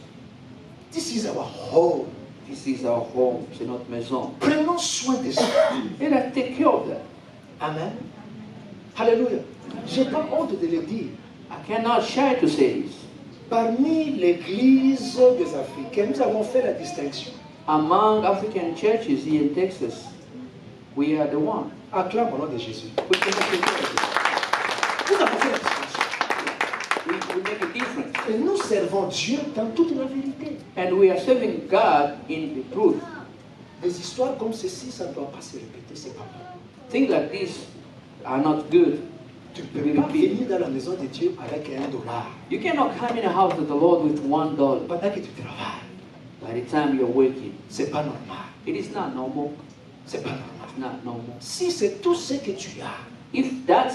Speaker 4: This is our home.
Speaker 5: This is our home. C'est notre maison.
Speaker 4: Prenons soin de ça.
Speaker 5: Let us take care of that.
Speaker 4: Amen. Alléluia. Je n'ai pas honte de le dire.
Speaker 5: I cannot shy to say this.
Speaker 4: Parmi l'église des Africains, nous avons fait la distinction.
Speaker 5: Among African churches here in Texas, we are the one.
Speaker 4: Acclame au nom de Jésus.
Speaker 5: We can make a difference.
Speaker 4: Nous avons fait la distinction.
Speaker 5: We make a difference.
Speaker 4: Et nous servons Dieu dans toute la vérité.
Speaker 5: And we are serving God in the truth.
Speaker 4: Des histoires comme ceci, ça ne doit pas se répéter, c'est pas bon.
Speaker 5: Things like this are not good.
Speaker 4: Tu ne peux pas venir dans la maison de Dieu avec $1
Speaker 5: You cannot come in the house of the Lord with $1
Speaker 4: pendant que tu travailles.
Speaker 5: by the time you're working.
Speaker 4: C'est pas normal.
Speaker 5: It is not normal.
Speaker 4: C'est pas normal.
Speaker 5: It's not normal.
Speaker 4: Si c'est tout ce que tu as,
Speaker 5: If that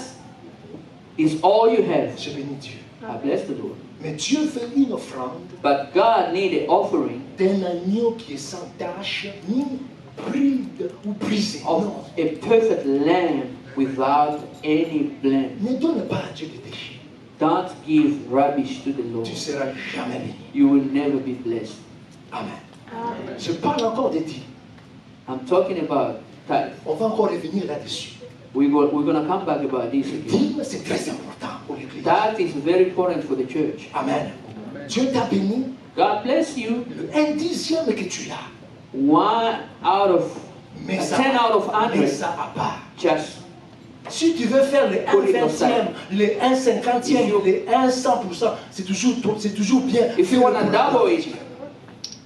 Speaker 5: is all you have,
Speaker 4: je bénis Dieu.
Speaker 5: I bless the Lord.
Speaker 4: Mais Dieu veut une offrande
Speaker 5: But God need an offering
Speaker 4: d'un agneau qui est sans tache, ni bride ou brisé.
Speaker 5: of
Speaker 4: Non.
Speaker 5: a perfect lamb without any blame.
Speaker 4: Ne donne pas à Dieu des déchets.
Speaker 5: Don't give rubbish to the Lord.
Speaker 3: tu seras jamais béni.
Speaker 5: You will never be blessed.
Speaker 3: Amen. Je parle encore des dîmes.
Speaker 5: I'm talking about tithe.
Speaker 3: On va encore revenir là-dessus.
Speaker 5: We're going to come back about this again.
Speaker 3: Dîmes, c'est très important pour l'église.
Speaker 5: That is very important for the church.
Speaker 3: Amen. Dieu t'a béni.
Speaker 5: God bless you.
Speaker 3: Le 1/10 que tu as.
Speaker 5: 1 out of
Speaker 3: Mais
Speaker 5: 10
Speaker 3: ça,
Speaker 5: out of
Speaker 3: mais
Speaker 5: 100.
Speaker 3: ça à part.
Speaker 5: Just
Speaker 3: Si tu veux faire le 1/20, le 1/50, le 100%, c'est toujours bien.
Speaker 5: if you want to double it,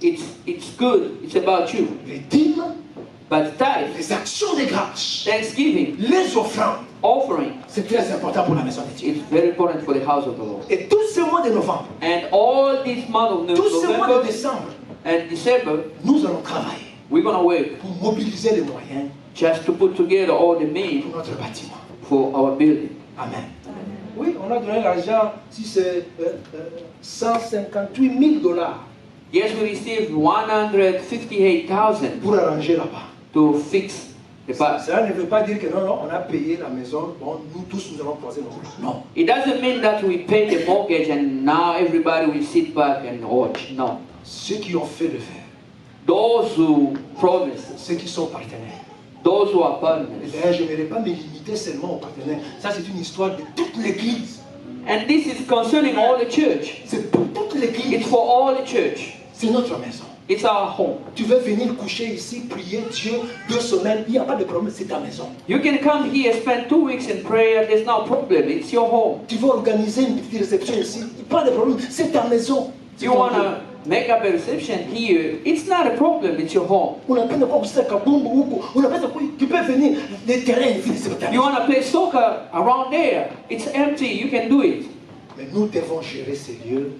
Speaker 5: it's good. It's about you.
Speaker 3: Les dîmes,
Speaker 5: But tithe,
Speaker 3: les actions de grâce,
Speaker 5: thanksgiving,
Speaker 3: les offrandes,
Speaker 5: offering,
Speaker 3: c'est très important pour la maison de Dieu.
Speaker 5: it's very important for the house of the Lord.
Speaker 3: Et tout ce mois de novembre,
Speaker 5: And all this month of
Speaker 3: tout ce mois de
Speaker 5: November
Speaker 3: décembre,
Speaker 5: and December,
Speaker 3: nous allons travailler
Speaker 5: we're going to work
Speaker 3: pour mobiliser les moyens
Speaker 5: just to put together all the means
Speaker 3: pour notre bâtiment.
Speaker 5: for our building.
Speaker 3: Amen. Oui, on a donné l'argent, si c'est 158 000 $,
Speaker 5: Yes, we received 158,000
Speaker 3: pour arranger là-bas.
Speaker 5: to fix the path.
Speaker 3: Cela ne veut pas dire que non, on a payé la maison, bon, nous tous nous allons croiser nos bras. Non.
Speaker 5: It doesn't mean that we pay the mortgage and now everybody will sit back and watch. No.
Speaker 3: Ceux qui ont fait le faire,
Speaker 5: Those who promise,
Speaker 3: ceux qui sont partenaires.
Speaker 5: those who are
Speaker 3: Et
Speaker 5: partners.
Speaker 3: d'ailleurs, je n'aimerais pas me limiter seulement aux partenaires. Ça, c'est une histoire de toute l'église.
Speaker 5: And this is concerning all the church.
Speaker 3: C'est pour toute l'église.
Speaker 5: It's for all the church.
Speaker 3: C'est notre maison.
Speaker 5: It's our home.
Speaker 3: Tu veux venir coucher ici, prier Dieu 2 semaines, il n'y a pas de problème, c'est ta maison.
Speaker 5: You can come here, spend 2 weeks in prayer. There's no problem. It's your home.
Speaker 3: Tu veux organiser une petite réception ici, pas de problème, c'est ta maison.
Speaker 5: You want to make up a reception here. It's not a problem. It's your home.
Speaker 3: On appelle quoi ça, kabumbu huko. On appelle ça quoi, tu peux venir, les terrains, c'est ta
Speaker 5: You
Speaker 3: maison.
Speaker 5: want to play soccer around there. It's empty. You can do it.
Speaker 3: Mais nous devons gérer ces lieux.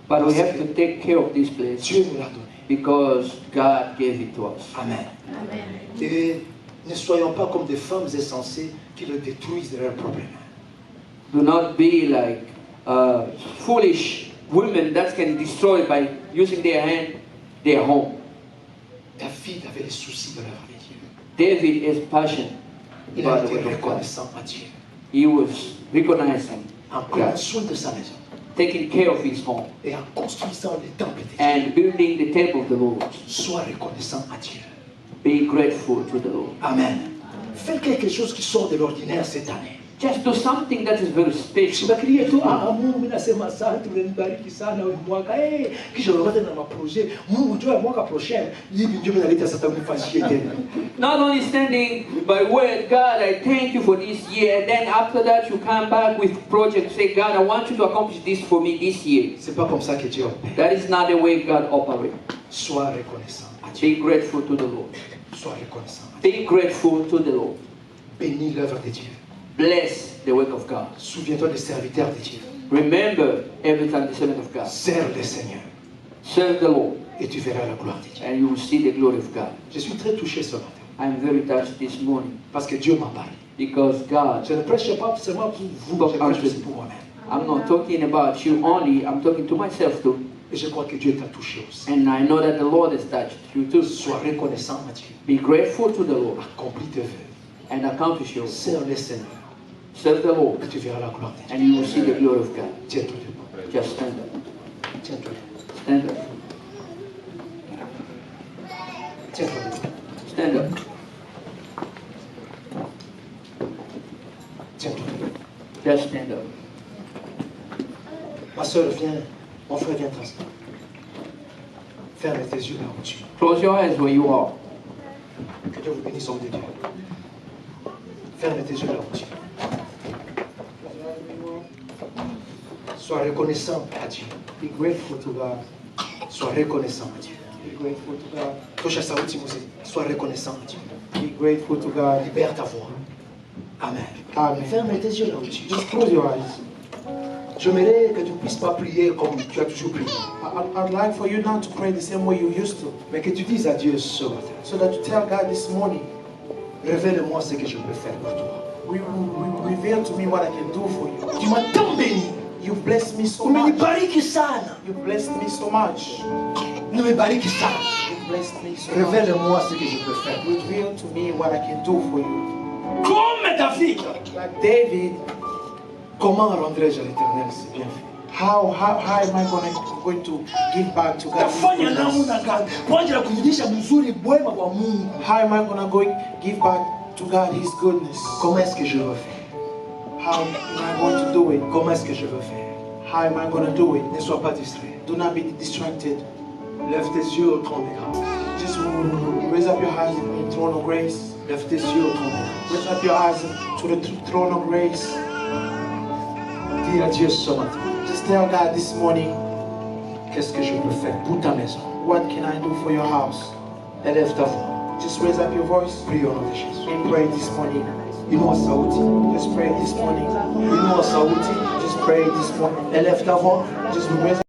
Speaker 5: But we have to take care of this place
Speaker 3: Dieu nous l'a donné.
Speaker 5: because God gave it to us.
Speaker 3: Amen. Et ne soyons pas comme des femmes insensées qui le détruisent de leurs problèmes.
Speaker 5: Do not be like foolish women that can destroy by using their hand their home.
Speaker 3: David avait les soucis de l'œuvre de Dieu.
Speaker 5: David is passionate
Speaker 3: Il a
Speaker 5: about the
Speaker 3: été
Speaker 5: word of God.
Speaker 3: reconnaissant à Dieu.
Speaker 5: He was recognizing
Speaker 3: En prenant
Speaker 5: God,
Speaker 3: soin de sa maison
Speaker 5: taking care of his home,
Speaker 3: et en construisant le temple de Dieu.
Speaker 5: and building the temple of the Lord.
Speaker 3: Sois reconnaissant à Dieu.
Speaker 5: Be grateful to the Lord.
Speaker 3: Amen. Fais quelque chose qui sort de l'ordinaire cette année.
Speaker 5: Just do something that is very special.
Speaker 3: Usibakilie tu Mungu nasema asante umenibariki sana huyu mwaka kisha unapata na maproje Mungu njoo mwaka prochain hivi ndio mnaleta sasa mfanyie tena.
Speaker 5: Not only standing by word, God, I thank you for this year, and then after that you come back with project, say, God, I want you to accomplish this for me this year.
Speaker 3: C'est pas comme ça que Dieu opère.
Speaker 5: That is not the way God operates.
Speaker 3: Sois reconnaissant à Dieu.
Speaker 5: Be grateful to the Lord.
Speaker 3: Sois reconnaissant à Dieu.
Speaker 5: Be grateful to the Lord.
Speaker 3: Bénis l'œuvre de Dieu.
Speaker 5: Bless the work of God.
Speaker 3: Souviens-toi des serviteurs de Dieu.
Speaker 5: Remember every time the servant of God.
Speaker 3: Serve le Seigneur
Speaker 5: Serve the Lord,
Speaker 3: et tu verras la gloire de Dieu.
Speaker 5: and you will see the glory of God.
Speaker 3: Je suis très touché ce matin
Speaker 5: I'm very touched this morning
Speaker 3: parce que Dieu m'a parlé.
Speaker 5: because God,
Speaker 3: Je ne prêche pas seulement pour vous, je prêche aussi pour moi-même.
Speaker 5: I'm not talking about you only, I'm talking to myself too.
Speaker 3: Et je crois que Dieu t'a touché aussi.
Speaker 5: And I know that the Lord has touched you too.
Speaker 3: Sois reconnaissant à Dieu.
Speaker 5: Be grateful to the Lord
Speaker 3: Accomplis tes vœux.
Speaker 5: and accomplish your
Speaker 3: Serve le Seigneur
Speaker 5: serve the Lord,
Speaker 3: et tu verras la gloire de Dieu.
Speaker 5: and you will see the glory of God.
Speaker 3: Tiens-toi debout.
Speaker 5: Just stand up.
Speaker 3: Tiens-toi debout.
Speaker 5: Stand up.
Speaker 3: Tiens-toi debout.
Speaker 5: Stand up.
Speaker 3: Tiens-toi debout.
Speaker 5: Just stand up.
Speaker 3: Ma soeur, viens. Mon frère, viens t'asseoir. Ferme tes yeux là où tu es.
Speaker 5: Close your eyes where you are.
Speaker 3: Que Dieu vous bénisse, homme de Dieu. Ferme tes yeux là où tu es. Sois reconnaissant à Dieu.
Speaker 1: Be grateful to God.
Speaker 3: Sois reconnaissant à Dieu.
Speaker 1: Be grateful to God.
Speaker 3: Touche à sauti, Moussé. Sois reconnaissant à Dieu.
Speaker 1: Be grateful to God.
Speaker 3: Libère ta voix. Amen.
Speaker 1: Amen.
Speaker 3: Ferme tes yeux là où tu es.
Speaker 1: Just close your eyes.
Speaker 3: J'aimerais que tu ne puisses pas prier comme tu as toujours prié.
Speaker 1: I'd like for you not to pray the same way you used to,
Speaker 3: Mais que tu dises à Dieu ce matin.
Speaker 1: so that you tell God this morning,
Speaker 3: Révèle-moi ce que je peux faire pour toi.
Speaker 1: reveal to me what I can do for you.
Speaker 3: Tu m'as tant béni.
Speaker 1: You've blessed me so much.
Speaker 3: Umenibariki sana.
Speaker 1: You've blessed me so much.
Speaker 3: Umenibariki sana.
Speaker 1: You've blessed me so much.
Speaker 3: Révèle-moi ce que je peux faire.
Speaker 1: Reveal to me what I can do for you.
Speaker 3: Comme David,
Speaker 1: Like David,
Speaker 4: Comment rendrai-je à l'Éternel ses bienfaits?
Speaker 1: How am I going to give back to God?
Speaker 3: Tafanya namna gani kwa ajili ya kurudisha mzuri mwema wa Mungu?
Speaker 1: How am I going to give back to God His goodness?
Speaker 4: Comment est-ce que je veux faire?
Speaker 1: How am I going to do it?
Speaker 4: Comment est-ce que je veux faire?
Speaker 1: How am I going to do it?
Speaker 4: Ne sois pas distrait.
Speaker 1: Do not be distracted.
Speaker 4: Lève tes yeux au trône de grâce.
Speaker 1: Just raise up your eyes to the throne of grace.
Speaker 4: Lève tes yeux au trône de grâce.
Speaker 1: Raise up your eyes to the throne of grace.
Speaker 4: Dis à Dieu ce matin.
Speaker 1: Just tell God this morning,
Speaker 4: Qu'est-ce que je peux faire pour ta maison?
Speaker 1: what can I do for your house?
Speaker 4: Élève ta voix.
Speaker 1: Just raise up your voice
Speaker 4: Prie au nom de Jésus.
Speaker 1: and pray this morning.
Speaker 4: Inua sauti.
Speaker 1: Just pray this morning.
Speaker 4: Inua sauti.
Speaker 1: Just pray this morning.
Speaker 4: Élève ta voix.
Speaker 1: Just raise up.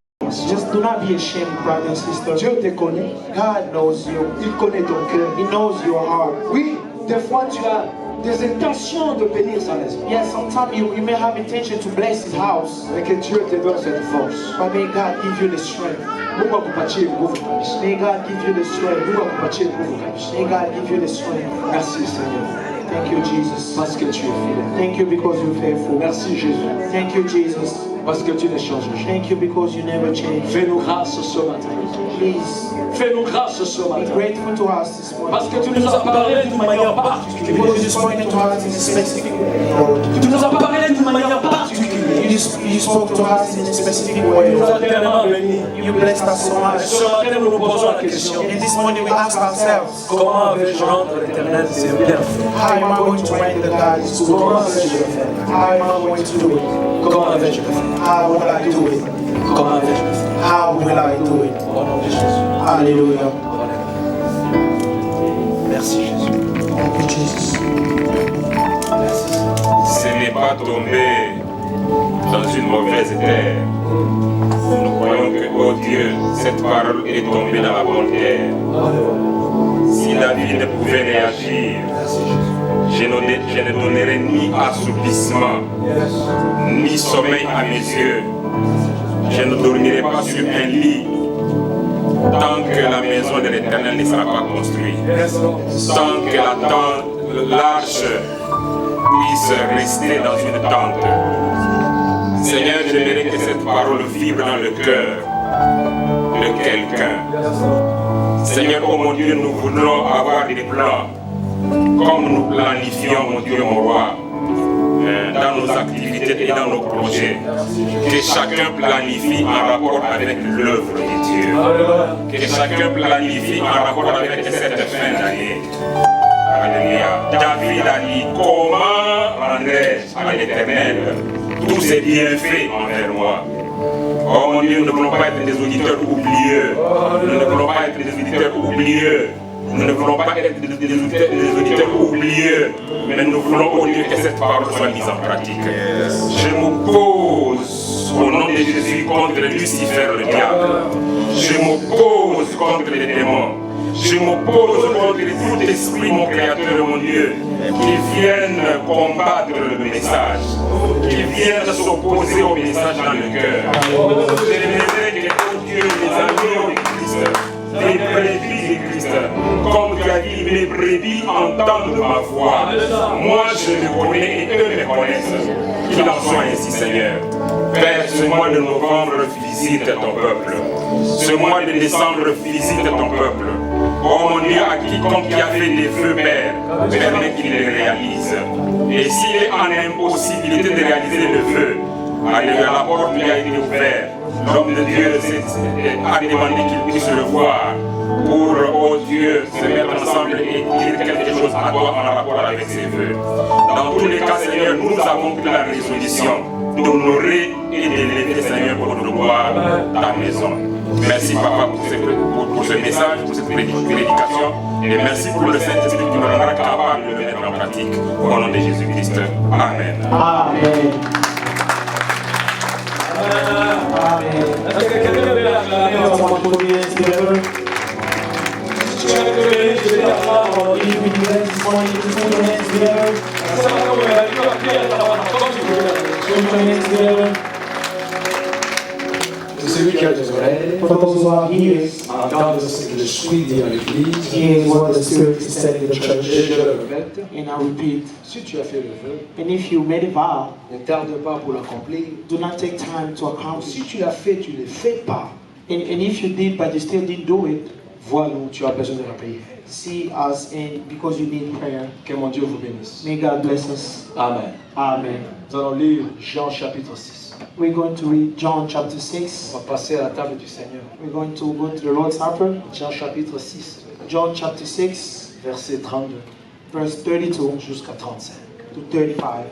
Speaker 1: Just do not be ashamed, brother and sister.
Speaker 4: Dieu te connaît.
Speaker 1: God knows you.
Speaker 4: Il connaît ton cœur.
Speaker 1: He knows your heart.
Speaker 4: Oui, des fois tu as des intentions de bénir sa maison.
Speaker 1: Yes, sometimes you may have intention to bless His house,
Speaker 4: Et que Dieu te donne cette force.
Speaker 1: but may God give you the strength.
Speaker 4: Mungu akupatie nguvu kabisa.
Speaker 1: May God give you the strength.
Speaker 4: Mungu akupatie nguvu kabisa.
Speaker 1: May God give you the strength.
Speaker 4: Merci Seigneur.
Speaker 1: Thank you, Jesus.
Speaker 4: Parce que tu es fidèle.
Speaker 1: Thank you because you're faithful.
Speaker 4: Merci Jésus.
Speaker 1: Thank you, Jesus.
Speaker 4: Parce que tu ne changes jamais.
Speaker 1: Thank you because you never change.
Speaker 4: Fais-nous grâce ce matin.
Speaker 1: Please
Speaker 4: Fais-nous grâce ce
Speaker 1: be
Speaker 4: matin.
Speaker 1: grateful to us this morning.
Speaker 4: Parce que tu nous as parlé d'une manière particulière.
Speaker 1: Because you spoke to us in a specific way.
Speaker 4: Tu nous as parlé d'une manière particulière.
Speaker 1: You spoke to us in a specific way.
Speaker 4: Tu nous as tellement bénis.
Speaker 1: You blessed us so much.
Speaker 4: Ce matin, nous nous posons la question.
Speaker 1: And this morning we ask ourselves,
Speaker 4: Comment vais-je rendre l'Éternel ses bienfaits?
Speaker 1: how am I going to render God His
Speaker 4: Comment
Speaker 1: goodness?
Speaker 4: vais-je le faire?
Speaker 1: How am I going to do it?
Speaker 4: Comment vais-je le faire?
Speaker 1: How will I do it?
Speaker 4: Comment vais-je le faire?
Speaker 1: How will I do it?
Speaker 4: Au nom de Jésus.
Speaker 1: Hallelujah.
Speaker 4: Merci Jésus.
Speaker 1: Thank you, Jesus.
Speaker 4: Merci.
Speaker 7: Ce n'est pas tombé dans une mauvaise terre. Nous croyons que, oh Dieu, cette parole est tombée dans la bonne terre. Si David pouvait réagir, je ne donnerai ni assoupissement, ni sommeil à mes yeux. Je ne dormirai pas sur un lit tant que la maison de l'Éternel ne sera pas construite. Tant que l'arche puisse rester dans une tente. Seigneur, j'aimerais que cette parole vibre dans le cœur de quelqu'un. Seigneur, oh mon Dieu, nous voulons avoir des plans comme nous planifions, mon Dieu, mon roi, dans nos activités et dans nos projets. Que chacun planifie en rapport avec l'œuvre de Dieu. Que chacun planifie en rapport avec cette fin d'année. Alléluia. David a dit, comment rendrai-je à l'Éternel tous ses bienfaits envers moi? Oh mon Dieu, nous ne voulons pas être des auditeurs oublieux. Nous ne voulons pas être des auditeurs oublieux. Nous ne voulons pas être des auditeurs oublieux. Mais nous voulons, oh Dieu, que cette parole soit mise en pratique. Je m'oppose au nom de Jésus contre Lucifer, le diable. Je m'oppose contre les démons. Je m'oppose contre tout esprit, mon Créateur, mon Dieu, qui viennent combattre le message, qui viennent s'opposer au message dans le cœur. J'aimerais que, oh Dieu, les agneaux de Christ, les brebis de Christ, comme tu as dit, mes brebis entendent ma voix. Moi, je le connais et eux me connaissent. Qu'il en soit ainsi, Seigneur. Père, ce mois de novembre, visite ton peuple. Ce mois de décembre, visite ton peuple. Oh mon Dieu, à quiconque qui a fait des vœux, Père, permets qu'il les réalise. Et s'il est en impossibilité de réaliser le vœu, alléluia, la porte lui a été ouverte. L'homme de Dieu a demandé qu'il puisse le voir pour, oh Dieu, se mettre ensemble et dire quelque chose à toi en rapport avec ses vœux. Dans tous les cas, Seigneur, nous avons pris la résolution d'honorer et d'élever, Seigneur, pour gloire ta maison. Merci, Papa, pour ce message, pour cette prédication. Et merci pour le Saint-Esprit qui nous rendra capable de le mettre en pratique. Au nom de Jésus-Christ. Amen.
Speaker 1: Amen. Amen.
Speaker 4: Est-ce que quelqu'un veut l'acclamer en
Speaker 1: Someone put your hands together. If you do that this morning, you put your hands together. Put your hands together.
Speaker 4: C'est celui qui a des oreilles. oreilles,
Speaker 1: For those who are ears,
Speaker 4: entendent ce que l'Esprit dit à l'Église.
Speaker 1: hear what the Spirit is telling the
Speaker 4: Et
Speaker 1: church.
Speaker 4: je le répète,
Speaker 1: And I repeat,
Speaker 4: si tu as fait le vœu,
Speaker 1: and if you made a vow,
Speaker 4: ne tarde pas pour l'accomplir.
Speaker 1: do not take time to accomplish.
Speaker 4: Si tu l'as fait, tu ne le fais pas.
Speaker 1: And if you did, but you still didn't do it,
Speaker 4: Voilà où tu as besoin de la prière.
Speaker 1: see us in because you need prayer.
Speaker 4: Que mon Dieu vous bénisse.
Speaker 1: May God bless us.
Speaker 4: Amen.
Speaker 1: Amen.
Speaker 4: Nous allons lire Jean chapitre 6.
Speaker 1: We're going to read John chapter
Speaker 4: On
Speaker 1: 6.
Speaker 4: va passer à la table du Seigneur.
Speaker 1: We're going to go to the Lord's Supper.
Speaker 4: Jean chapitre 6,
Speaker 1: John chapter 6,
Speaker 4: verset 32
Speaker 1: verse 32
Speaker 4: jusqu'à 35.
Speaker 1: to 35.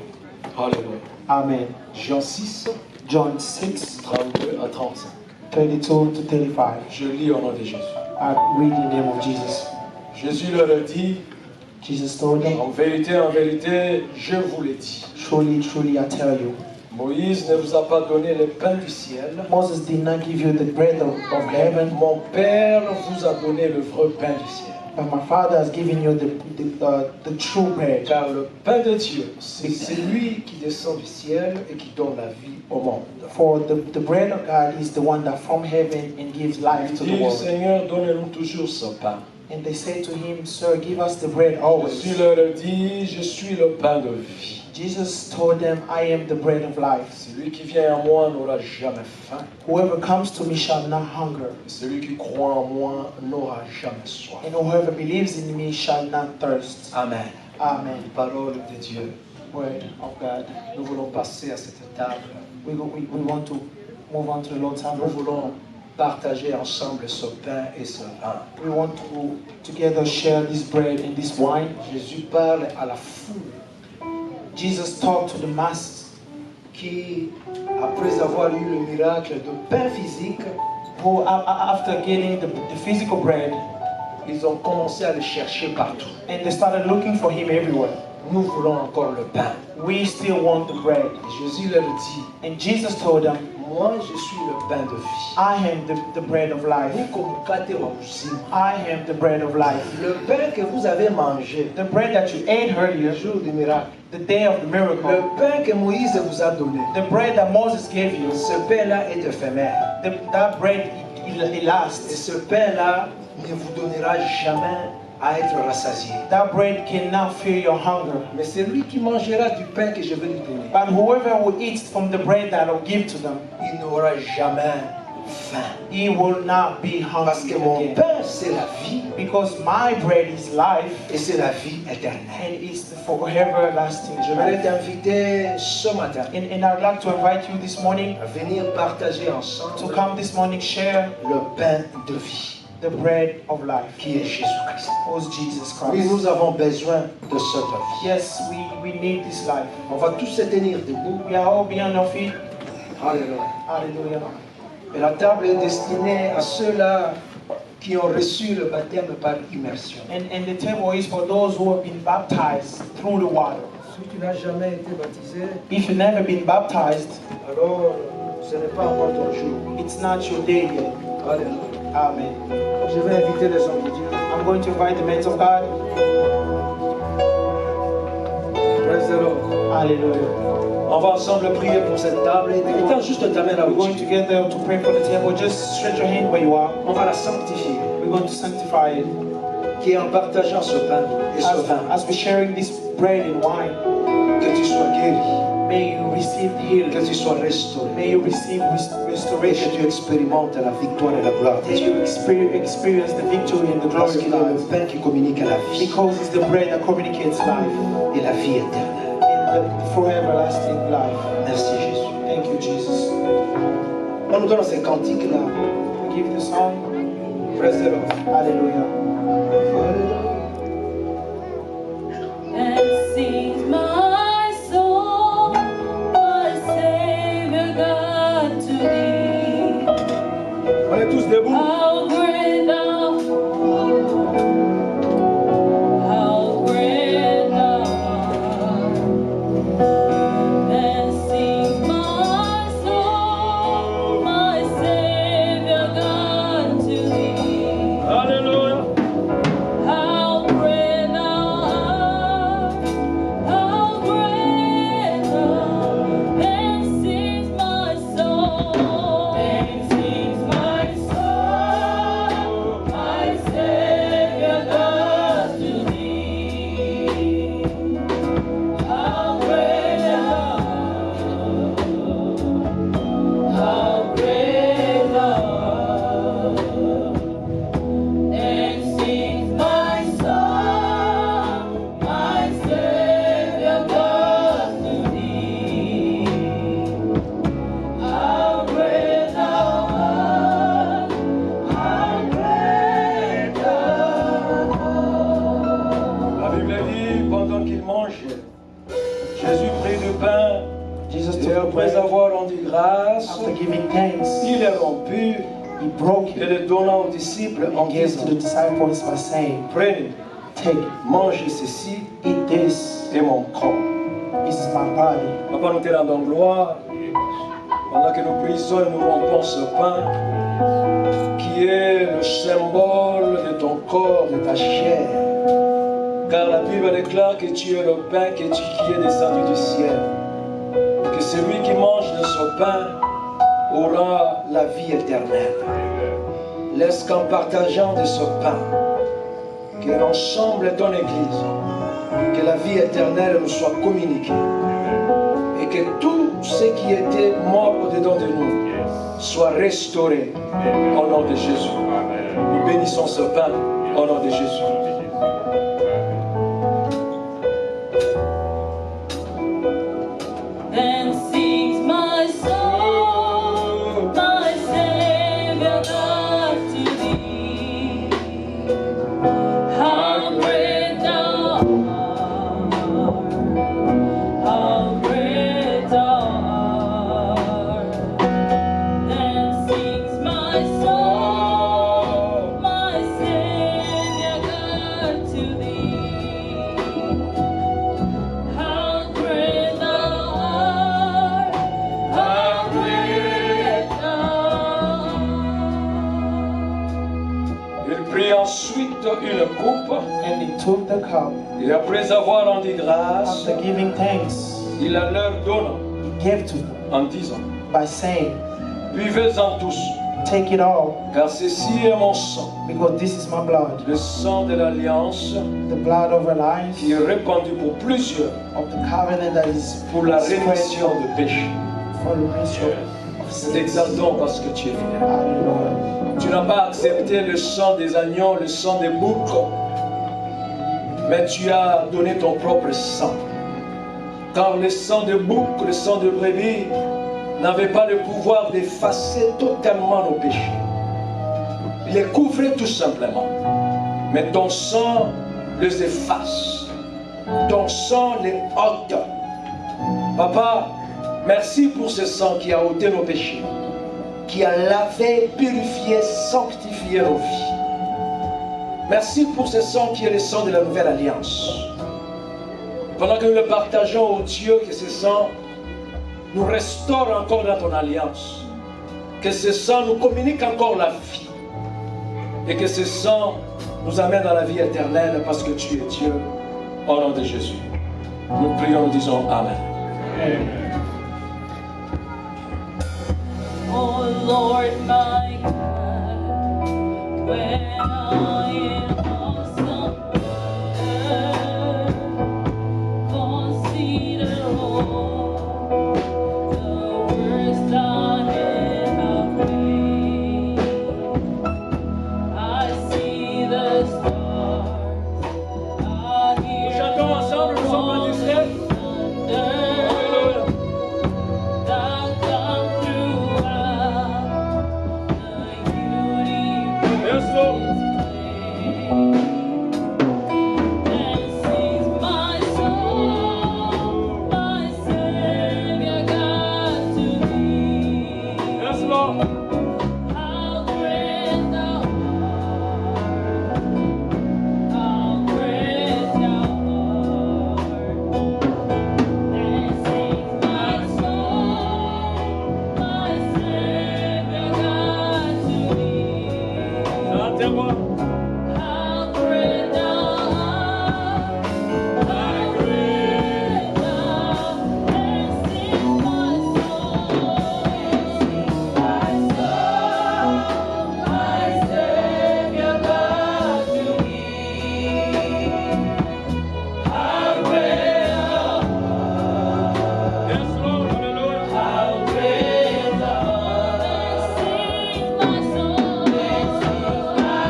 Speaker 4: Alléluia.
Speaker 1: Amen.
Speaker 4: Jean 6,
Speaker 1: John 6,
Speaker 4: 32 à 35.
Speaker 1: 32 to 35.
Speaker 4: Je lis au nom de Jésus.
Speaker 1: I read in the name of Jesus.
Speaker 4: Jésus leur dit,
Speaker 1: Jesus told them,
Speaker 4: en vérité, je vous l'ai dit.
Speaker 1: truly, truly, I tell you,
Speaker 4: Moïse ne vous a pas donné le pain du ciel.
Speaker 1: Moses did not give you the bread of heaven,
Speaker 4: Mon Père vous a donné le vrai pain du ciel.
Speaker 1: but my Father has given you the true bread.
Speaker 4: Car le pain de Dieu, c'est celui qui descend du ciel et qui donne la vie au monde.
Speaker 1: For the bread of God is the one that from heaven and gives life to the
Speaker 4: Dis,
Speaker 1: world.
Speaker 4: Seigneur, donne-nous toujours ce pain.
Speaker 1: And they said to him, Sir, give us the bread always.
Speaker 4: Jésus leur dit, je suis le pain de vie.
Speaker 1: Jesus told them, I am the bread of life.
Speaker 4: Celui qui vient à moi n'aura jamais faim.
Speaker 1: Whoever comes to me shall not hunger,
Speaker 4: Celui qui croit en moi n'aura jamais soif.
Speaker 1: and whoever believes in me shall not thirst.
Speaker 4: Amen.
Speaker 1: Amen.
Speaker 4: Parole de Dieu.
Speaker 1: Word of God.
Speaker 4: Nous voulons passer à cette table.
Speaker 1: We want to move on to the Lord's
Speaker 4: Nous
Speaker 1: Supper.
Speaker 4: voulons partager ensemble ce pain et ce vin.
Speaker 1: We want to together share this bread and this wine.
Speaker 4: Jésus parle à la foule
Speaker 1: Jesus talked to the masses
Speaker 4: qui, après avoir eu le miracle de pain physique,
Speaker 1: who, after getting the physical bread,
Speaker 4: ils ont commencé à le chercher partout.
Speaker 1: and they started looking for him everywhere.
Speaker 4: Nous voulons encore le pain.
Speaker 1: We still want the bread.
Speaker 4: Et Jésus leur dit,
Speaker 1: And Jesus told them,
Speaker 4: moi je suis le pain de vie.
Speaker 1: I am the bread of life. I am the bread of life.
Speaker 4: Le pain que vous avez mangé,
Speaker 1: The bread that you ate
Speaker 4: le
Speaker 1: earlier,
Speaker 4: jour du miracle,
Speaker 1: the day of the miracle,
Speaker 4: le pain que Moïse vous a donné,
Speaker 1: the bread that Moses gave you,
Speaker 4: ce pain-là est éphémère.
Speaker 1: that bread, it
Speaker 4: Et
Speaker 1: lasts.
Speaker 4: ce pain-là ne vous donnera jamais à être rassasié.
Speaker 1: That bread cannot fill your hunger.
Speaker 4: Mais celui qui mangera du pain que je vais lui donner,
Speaker 1: But whoever will eat from the bread that I'll give to them,
Speaker 4: il n'aura jamais faim.
Speaker 1: he will not be
Speaker 4: Parce
Speaker 1: hungry
Speaker 4: que mon
Speaker 1: again.
Speaker 4: pain, c'est la vie.
Speaker 1: Because my bread is life,
Speaker 4: Et c'est la vie éternelle.
Speaker 1: and it's for everlasting
Speaker 4: J'aimerais
Speaker 1: life.
Speaker 4: t'inviter ce matin
Speaker 1: And I'd like to invite you this morning
Speaker 4: à venir partager
Speaker 1: to
Speaker 4: ensemble
Speaker 1: come this morning, share
Speaker 4: le pain de vie
Speaker 1: the bread of life,
Speaker 4: qui est Jésus-Christ.
Speaker 1: who's Jesus
Speaker 4: Oui,
Speaker 1: Christ.
Speaker 4: nous avons besoin de cette vie.
Speaker 1: Yes, we need this life.
Speaker 4: On va tous se tenir debout.
Speaker 1: We are all beyond our feet.
Speaker 4: Alléluia.
Speaker 1: Hallelujah.
Speaker 4: Et la table est destinée à ceux-là qui ont reçu le baptême par immersion.
Speaker 1: And the table is for those who have been baptized through the water.
Speaker 4: Si tu n'as jamais été baptisé,
Speaker 1: If you've never been baptized,
Speaker 4: alors ce n'est pas encore ton jour.
Speaker 1: it's not your day yet.
Speaker 4: Alléluia.
Speaker 1: Amen.
Speaker 4: Je vais inviter les hommes de Dieu.
Speaker 1: I'm going to invite the men of God.
Speaker 4: Praise the Lord.
Speaker 1: Hallelujah.
Speaker 4: On va ensemble prier pour cette table. Et étends juste ta main là
Speaker 1: We're
Speaker 4: où
Speaker 1: going
Speaker 4: tu es.
Speaker 1: together to pray for the table. Just stretch your hand where you are.
Speaker 4: On va la sanctifier.
Speaker 1: We're going to sanctify it.
Speaker 4: Qui est en partageant ce pain et ce vin.
Speaker 1: As we're sharing this bread and wine,
Speaker 4: Que tu sois guéri.
Speaker 1: may you receive
Speaker 4: Que
Speaker 1: healing.
Speaker 4: tu sois restauré.
Speaker 1: May you receive
Speaker 4: Et que
Speaker 1: restoration.
Speaker 4: tu expérimentes la victoire et la gloire de
Speaker 1: May
Speaker 4: Dieu.
Speaker 1: you experience the victory and the glory
Speaker 4: Parce
Speaker 1: of
Speaker 4: qu'il est le
Speaker 1: God.
Speaker 4: pain qui communique à la vie
Speaker 1: Because it's the bread that communicates life
Speaker 4: et la vie éternelle.
Speaker 1: and the for everlasting life.
Speaker 4: Merci Jésus.
Speaker 1: Thank you, Jesus.
Speaker 4: On nous donne ces cantiques-là.
Speaker 1: We give the song.
Speaker 4: Praise the Lord.
Speaker 1: Hallelujah.
Speaker 8: And sings my soul, my Savior God, to thee.
Speaker 4: On est tous debout.
Speaker 8: How great thou art, how great thou art. And sings my soul, my Savior God, to thee.
Speaker 3: Alléluia.
Speaker 8: How
Speaker 4: grâces,
Speaker 1: After giving thanks,
Speaker 4: il les romput
Speaker 1: he broke
Speaker 4: et
Speaker 1: it.
Speaker 4: les donna aux disciples en
Speaker 1: He gave
Speaker 4: disant,
Speaker 1: to the disciples by saying,
Speaker 4: prenez,
Speaker 1: take,
Speaker 4: mangez ceci
Speaker 1: eat this.
Speaker 4: et mon corps.
Speaker 1: This is my body.
Speaker 4: Papa, nous te rendons gloire pendant que nous brisons et nous rompons ce pain qui est le symbole de ton corps, de ta chair. Car la Bible déclare que tu es le pain qui est descendu du ciel. Que celui qui mange de ce pain aura la vie éternelle. Laisse qu'en partageant de ce pain, que l'ensemble de ton Église, que la vie éternelle nous soit communiquée. Et que tout ce qui était mort au-dedans de nous soit restauré au nom de Jésus. Nous bénissons ce pain au nom de Jésus.
Speaker 8: Then sings my soul, my Savior God to thee. How great thou art, how great thou art. Then sings my soul, my Savior God to thee. How great thou art, how great thou art.
Speaker 4: Il prit ensuite une coupe
Speaker 1: And he took the cup.
Speaker 4: et après avoir rendu grâce,
Speaker 1: After giving thanks,
Speaker 4: il la leur donna
Speaker 1: he gave to them
Speaker 4: en disant,
Speaker 1: by saying,
Speaker 4: buvez-en tous,
Speaker 1: take it all,
Speaker 4: car ceci est mon sang,
Speaker 1: because this is my blood,
Speaker 4: le sang de l'alliance
Speaker 1: the blood of alliance,
Speaker 4: qui est répandu pour plusieurs
Speaker 1: of the covenant that is
Speaker 4: pour la
Speaker 1: spread
Speaker 4: rémission de péché.
Speaker 1: for the remission of
Speaker 4: Nous
Speaker 1: sins.
Speaker 4: t'exaltons parce que tu es fidèle.
Speaker 1: Hallelujah.
Speaker 4: Tu n'as pas accepté le sang des agneaux, le sang des boucs, mais tu as donné ton propre sang. Car le sang de bouc, le sang de brebis n'avait pas le pouvoir d'effacer totalement nos péchés. Il les couvrait tout simplement. Mais ton sang les efface. Ton sang les ôte. Papa, merci pour ce sang qui a ôté nos péchés, qui a lavé, purifié, sanctifié nos vies. Merci pour ce sang qui est le sang de la nouvelle alliance. Pendant que nous le partageons, oh Dieu, que ce sang nous restaure encore dans ton alliance. Que ce sang nous communique encore la vie. Et que ce sang nous amène à la vie éternelle parce que tu es Dieu. Au nom de Jésus. Nous prions, nous disons Amen.
Speaker 8: Oh Lord my God, when I am awesome wonder, consider all the works thy hand hath made. I see the stars, I hear
Speaker 4: Chantons ensemble, nous sommes en Israël. Yes, Lord. Yes, Lord.
Speaker 8: How great thou art, how great thou art. Then sings my soul, my Savior God to thee.
Speaker 4: Chantez-moi.
Speaker 8: How great thou art, how great thou art. Then sings my soul, my Savior God to thee. How great thou art,
Speaker 4: Yes, Lord. Hallelujah.
Speaker 8: how great thou art. Then sings my soul, my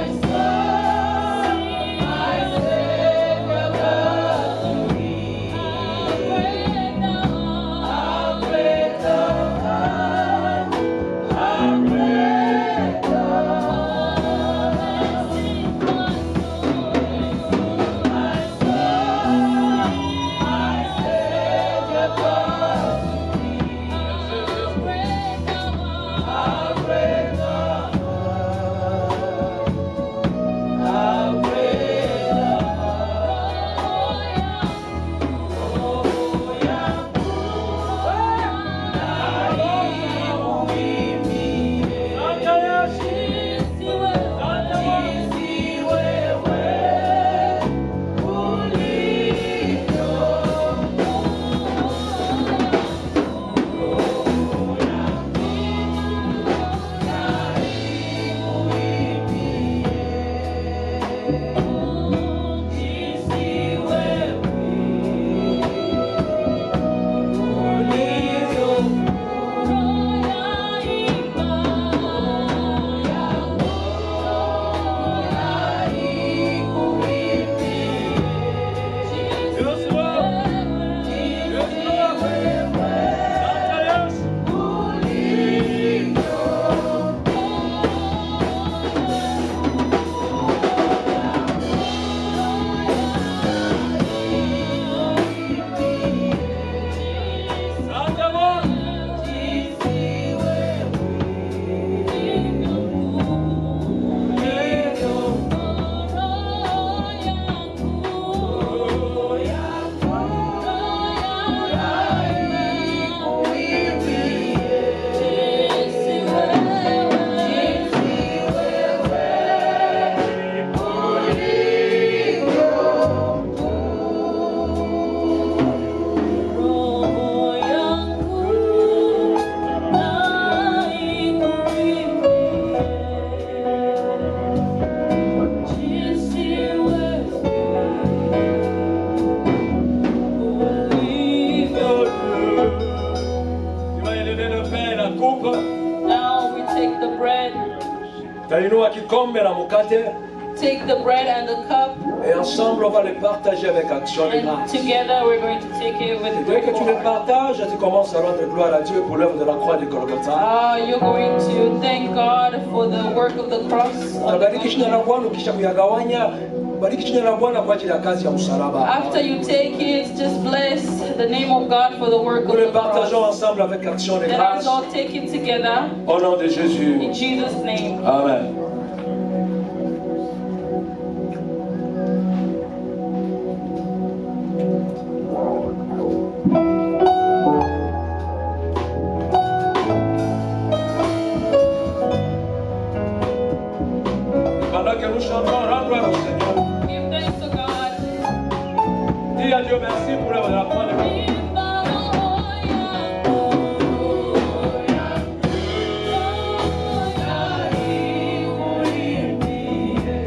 Speaker 4: kikombe na mukate
Speaker 2: take the bread and the cup,
Speaker 4: et ensemble on va les partager avec action de
Speaker 2: and
Speaker 4: grâce.
Speaker 2: together we're going to take it with
Speaker 4: Dès que tu les
Speaker 2: grateful.
Speaker 4: partages, tu commences à rendre gloire à Dieu pour l'œuvre de la croix de Golgotha.
Speaker 2: You're going to thank God for the work of the cross.
Speaker 4: Bariki jina la Bwana ukisha kuyagawanya, bariki jina la Bwana kwa ajili ya kazi ya msalaba.
Speaker 2: After you take it, just bless the name of God for the work
Speaker 4: Nous
Speaker 2: of
Speaker 4: les
Speaker 2: the cross.
Speaker 4: partageons ensemble avec action de
Speaker 2: Let
Speaker 4: grâce.
Speaker 2: us all take it together
Speaker 4: Au nom de Jésus.
Speaker 2: in Jesus' name.
Speaker 4: Amen. Pendant que nous chantons, rends gloire au Seigneur.
Speaker 2: Give thanks to God.
Speaker 4: Dis à Dieu merci pour l'œuvre de la croix de Golgotha.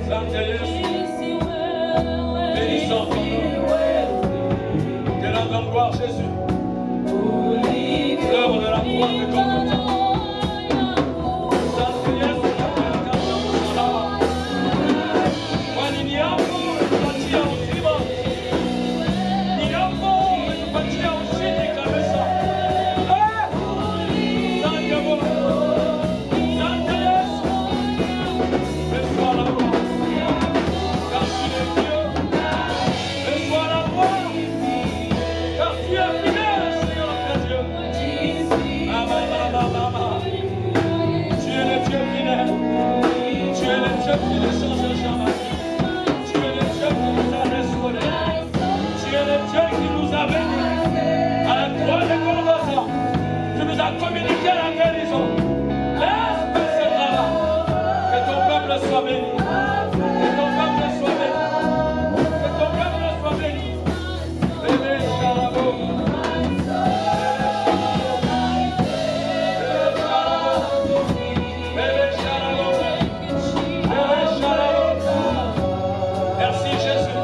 Speaker 4: Saint Jésus, bénissons ton nom. Te rendons gloire, Jésus. L'œuvre de la croix de Golgotha. Communiquer la guérison. Laisse passer par là. Que ton peuple soit béni. Que ton peuple soit béni. Que ton peuple soit béni. Bébé Charabo. Bébé Charabo. Bébé Charabo. Merci Jésus.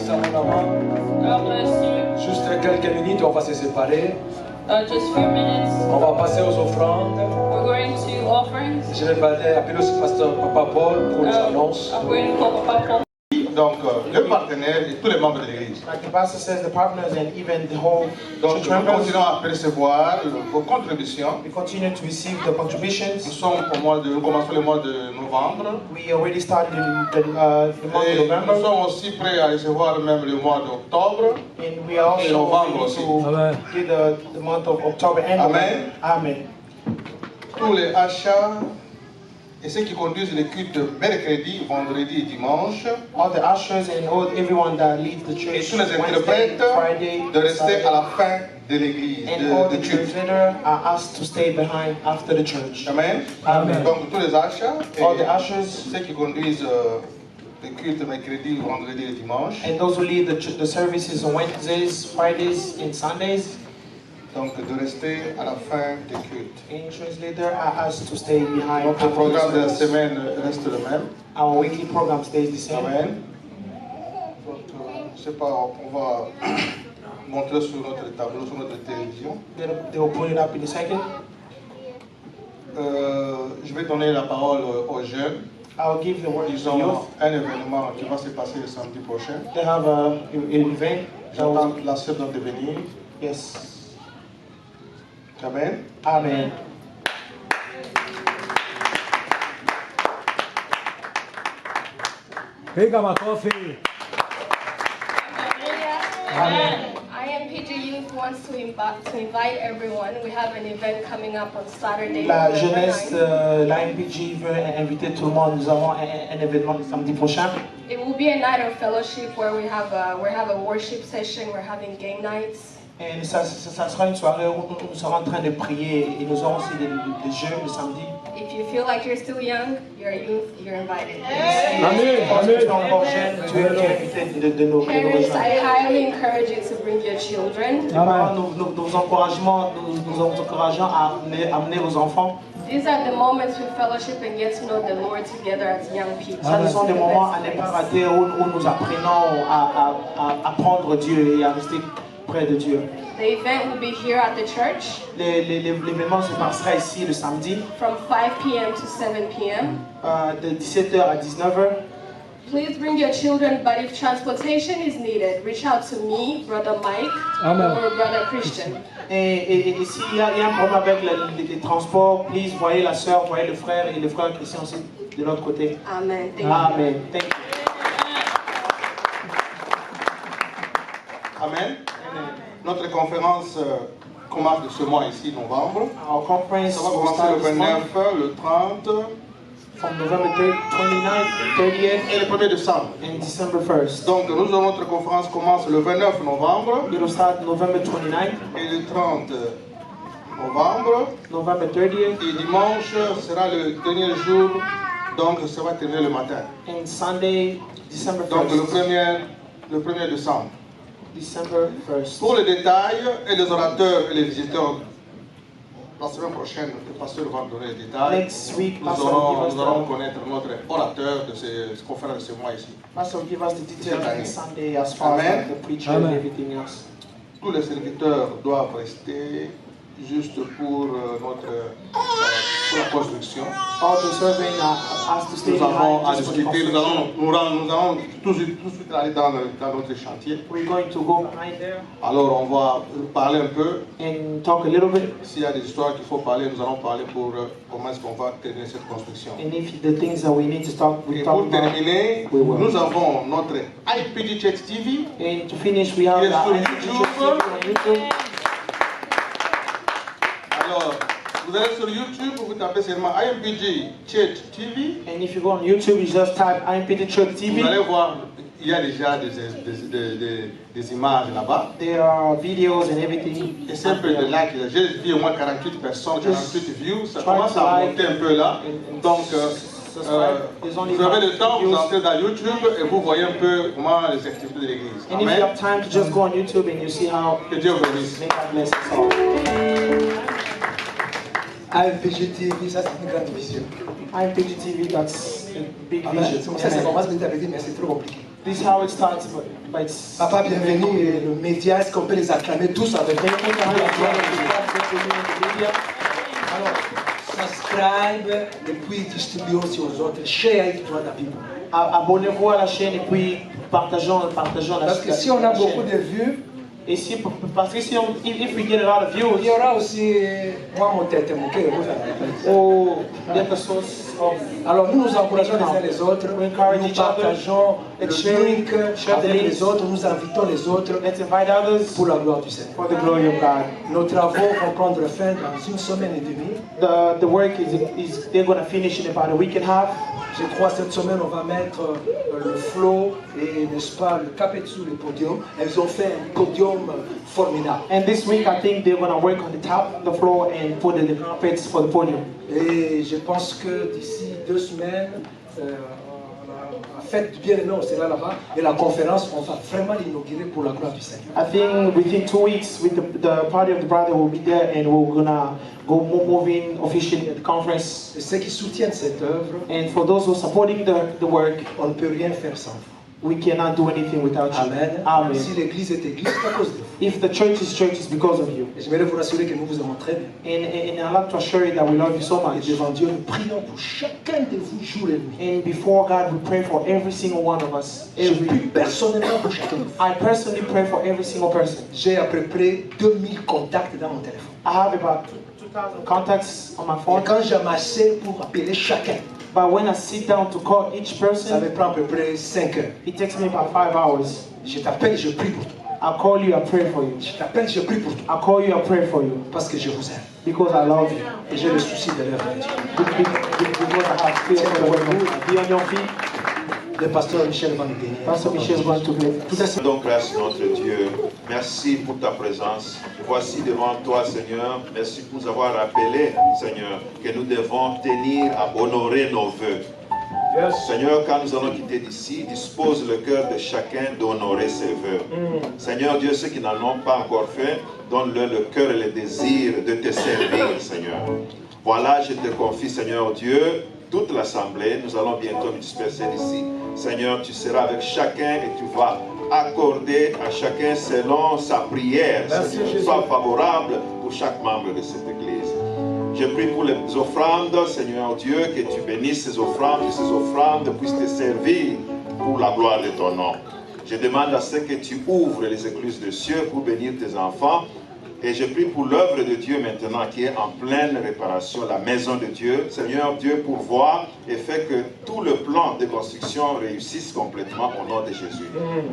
Speaker 2: God bless you.
Speaker 4: Juste quelques minutes, on va se séparer.
Speaker 2: Just few minutes.
Speaker 4: On va passer aux offrandes.
Speaker 2: We're going to offerings.
Speaker 4: Je vais appeler aussi Pasteur Papa Paul pour les annonces.
Speaker 2: I'm going to call Papa Paul.
Speaker 9: Donc, le partenaire et tous les membres de l'église.
Speaker 1: Like the pastor says, the partners and even the whole
Speaker 9: Donc,
Speaker 1: church
Speaker 9: nous
Speaker 1: members,
Speaker 9: continuons à percevoir vos contributions.
Speaker 1: we continue to receive the
Speaker 9: Nous
Speaker 1: contributions.
Speaker 9: sommes nous commençons le mois de novembre.
Speaker 1: We already started in the month
Speaker 9: Et
Speaker 1: of
Speaker 9: nous
Speaker 1: November,
Speaker 9: sommes aussi prêts à recevoir même le mois d'octobre.
Speaker 1: and we are
Speaker 9: Et
Speaker 1: also
Speaker 9: novembre
Speaker 1: ready
Speaker 9: aussi.
Speaker 1: to give the month of October and
Speaker 9: Amen.
Speaker 1: November. Amen.
Speaker 9: Tous les achats et ceux qui conduisent les cultes mercredi, vendredi et dimanche.
Speaker 1: All the ushers and everyone that leads the
Speaker 9: Et
Speaker 1: church
Speaker 9: tous les
Speaker 1: Wednesday,
Speaker 9: interprètes
Speaker 1: Friday,
Speaker 9: de rester à la
Speaker 1: Saturday,
Speaker 9: fin de l'église,
Speaker 1: and all
Speaker 9: de
Speaker 1: the
Speaker 9: culte.
Speaker 1: translators are asked to stay behind after the church.
Speaker 9: Amen.
Speaker 1: Amen.
Speaker 9: Donc tous les achats et
Speaker 1: All the ushers
Speaker 9: ceux qui conduisent les cultes mercredi, vendredi et dimanche.
Speaker 1: and those who lead the services on Wednesdays, Fridays, and Sundays.
Speaker 9: Donc de rester à la fin des cultes.
Speaker 1: And translator are asked to stay behind.
Speaker 9: Notre
Speaker 1: after the
Speaker 9: programme de la
Speaker 1: service.
Speaker 9: semaine reste le même.
Speaker 1: Our weekly program stays the same.
Speaker 9: Amen. Donc, je sais pas, on va montrer sur notre tableau, sur notre télévision.
Speaker 1: They will put it up in a second.
Speaker 9: Je vais donner la parole aux jeunes.
Speaker 1: I'll give the word to
Speaker 9: Ils
Speaker 1: the
Speaker 9: ont
Speaker 1: youth.
Speaker 9: un événement qui va se passer le samedi prochain.
Speaker 1: They have an event.
Speaker 9: J'attends la sœur de venir.
Speaker 1: Yes.
Speaker 9: Amen.
Speaker 1: Amen.
Speaker 10: Piga makofi.
Speaker 11: Amen. IMPG Youth wants to invite everyone. We have an event coming up on Saturday.
Speaker 1: La jeunesse de l'AMPG veut inviter tout le monde. Nous avons un événement le samedi prochain.
Speaker 11: It will be a night of fellowship where we have a worship session. We're having game nights.
Speaker 1: Et ça sera une soirée où nous serons en train de prier et nous aurons aussi des jeux le samedi.
Speaker 11: If you feel like you're still young, you're a youth, you're invited. Parents, I highly encourage you to bring your children.
Speaker 1: Nous encourageons à amener vos enfants.
Speaker 11: These are the moments we fellowship and get to know the Lord together as young people.
Speaker 1: Ça, ce sont des moments à ne pas rater où nous apprenons à apprendre Dieu et à rester près de Dieu.
Speaker 11: The event will be here at the church.
Speaker 1: L'événement se passera ici le samedi.
Speaker 11: From 5 p.m. to 7 p.m.
Speaker 1: De 17h à 19h.
Speaker 11: Please bring your children, but if transportation is needed, reach out to me, Brother Mike, or Brother Christian.
Speaker 1: Et s'il y a un problème avec les transports, please, voyez la sœur, voyez le frère et le frère Christian aussi de l'autre côté.
Speaker 11: Amen.
Speaker 1: Amen. Thank you.
Speaker 9: Amen. Notre conférence commence de ce mois ici, novembre.
Speaker 1: Our conference
Speaker 9: Ça va commencer le 29, le 30.
Speaker 1: From November 29th, 30th,
Speaker 9: et le 1er décembre.
Speaker 1: And December 1st.
Speaker 9: Donc notre conférence commence le 29 novembre.
Speaker 1: It will start November 29th.
Speaker 9: Et le 30 novembre.
Speaker 1: November 30th.
Speaker 9: Et dimanche sera le dernier jour, donc ça va terminer le matin.
Speaker 1: And Sunday, December 1st.
Speaker 9: Donc le 1er décembre.
Speaker 1: December 1st.
Speaker 9: Pour les détails et les orateurs et les visiteurs, la semaine prochaine, le pasteur va nous donner les détails.
Speaker 1: Next week,
Speaker 9: nous allons connaître notre orateur de cette conférence de ce mois ici.
Speaker 1: Pastor will give us the details on Sunday as far as the preacher and everything else.
Speaker 9: Tous les serviteurs doivent rester juste pour pour la construction.
Speaker 1: All the serving has to stay
Speaker 9: nous avons à
Speaker 1: behind just for the
Speaker 9: discuter, nous
Speaker 1: construction.
Speaker 9: allons tout de suite aller dans notre chantier.
Speaker 1: We're going to go behind there
Speaker 9: Alors on va parler un peu.
Speaker 1: and talk a little bit.
Speaker 9: S'il y a des histoires qu'il faut parler, nous allons parler pour comment est-ce qu'on va terminer cette construction.
Speaker 1: And if the things that we need to talk,
Speaker 9: Et
Speaker 1: we talk
Speaker 9: pour
Speaker 1: about.
Speaker 9: terminer, nous avons notre IPG Church TV.
Speaker 1: And to finish, we have
Speaker 9: Qui est
Speaker 1: the
Speaker 9: sur
Speaker 1: IPG
Speaker 9: YouTube.
Speaker 1: TV on YouTube.
Speaker 9: Alors, vous allez sur YouTube, vous tapez seulement IMPG Church TV.
Speaker 1: And if you go on YouTube, you just type IMPG Church TV.
Speaker 9: Vous allez voir, il y a déjà des images là-bas.
Speaker 1: There are videos and everything.
Speaker 9: Et c'est un peu de like. J'ai vu au moins 48 personnes, 48 views. Ça commence à monter un peu là. Donc, vous avez le temps, vous entrez dans YouTube et vous voyez un peu comment les activités de l'église.
Speaker 1: And if you have time to just go on YouTube and you see how.
Speaker 9: Que Dieu vous bénisse.
Speaker 1: May God bless us all.
Speaker 4: AMPG TV, ça c'est une grande vision.
Speaker 1: IMPG TV, that's a big
Speaker 4: Amen.
Speaker 1: vision.
Speaker 4: C'est comme ça que ça commence petit à petit, mais c'est trop compliqué.
Speaker 1: This is how it starts, but it's.
Speaker 4: Papa, bienvenue. Et le média, est-ce qu'on peut les acclamer tous avec nous? Alors, subscribe et puis distribuez aussi aux autres. Share it to other people.
Speaker 1: Abonnez-vous à la chaîne et puis partageons la chaîne.
Speaker 4: Parce que si on a beaucoup de vues,
Speaker 1: et si, parce que si on, if we get a lot of views,
Speaker 4: il y aura aussi moi mon tête, mon cœur.
Speaker 1: or the source of.
Speaker 4: Alors nous nous encourageons les uns les autres, nous partageons le link avec les autres, nous invitons les autres pour la gloire du Seigneur.
Speaker 1: For the glory of God.
Speaker 4: Nos travaux vont prendre fin dans une semaine et demie.
Speaker 1: The work is they're going to finish in about a week and a half.
Speaker 4: Je crois cette semaine on va mettre le flow et n'est-ce pas le capet sur le podium. Elles ont fait un podium formidable.
Speaker 1: And this week I think they're going to work on the top of the floor and put the carpets for the podium.
Speaker 4: Et je pense que d'ici 2 semaines, la fête du bien-aimé, on sera là-bas. Et la conférence, on va vraiment l'inaugurer pour la gloire du Seigneur.
Speaker 1: I think within 2 weeks, with the party of the brother will be there, and we're gonna go moving officially at the conference.
Speaker 4: Et ceux qui soutiennent cette œuvre,
Speaker 1: and for those who are supporting the work,
Speaker 4: on ne peut rien faire sans vous.
Speaker 1: We cannot do anything without you.
Speaker 4: Amen.
Speaker 1: Amen.
Speaker 4: Si l'église est église, c'est à cause de vous.
Speaker 1: If the church is because of you.
Speaker 4: Et j'aimerais vous rassurer que nous vous aimons très bien.
Speaker 1: And I'd like to assure you that we love you so much.
Speaker 4: Et devant Dieu, nous prions pour chacun de vous jour et nuit.
Speaker 1: And before God, we pray for every single one of us.
Speaker 4: Je prie personnellement pour chacun de vous.
Speaker 1: I personally pray for every single person.
Speaker 4: J'ai à peu près 2000 contacts dans mon téléphone.
Speaker 1: I have about 2,000 contacts on my phone.
Speaker 4: Et quand je m'assieds pour appeler chacun,
Speaker 1: But when I sit down to call each
Speaker 4: ça
Speaker 1: person,
Speaker 4: me prend à peu près 5 heures.
Speaker 1: it takes me about 5 hours.
Speaker 4: Je t'appelle, je prie pour toi.
Speaker 1: I call you, I pray for you.
Speaker 4: Je t'appelle, je prie pour toi.
Speaker 1: I call you, I pray for you.
Speaker 4: Parce que je vous aime.
Speaker 1: Because I love you.
Speaker 4: Et j'ai le souci de l'œuvre de Dieu.
Speaker 1: Because I have fear for the work. Be on your feet.
Speaker 4: Le pasteur Michel va nous bénir.
Speaker 1: Pastor Michel is going to bless.
Speaker 10: Donc grâce notre Dieu, merci pour ta présence. Voici devant toi Seigneur, merci pour nous avoir rappelé Seigneur que nous devons tenir à honorer nos vœux. Seigneur, quand nous allons quitter d'ici, dispose le cœur de chacun d'honorer ses vœux. Seigneur Dieu, ceux qui n'en ont pas encore fait, donne-leur le cœur et le désir de te servir Seigneur. Voilà, je te confie Seigneur Dieu, toute l'assemblée, nous allons bientôt nous disperser d'ici. Seigneur, tu seras avec chacun et tu vas accorder à chacun selon sa prière. Seigneur, sois favorable pour chaque membre de cette église. Je prie pour les offrandes, Seigneur Dieu, que tu bénisses ces offrandes, que ces offrandes puissent te servir pour la gloire de ton nom. Je demande à ce que tu ouvres les écluses des cieux pour bénir tes enfants. Et je prie pour l'œuvre de Dieu maintenant qui est en pleine réparation, la maison de Dieu. Seigneur Dieu, pourvoie et fait que tout le plan de construction réussisse complètement au nom de Jésus.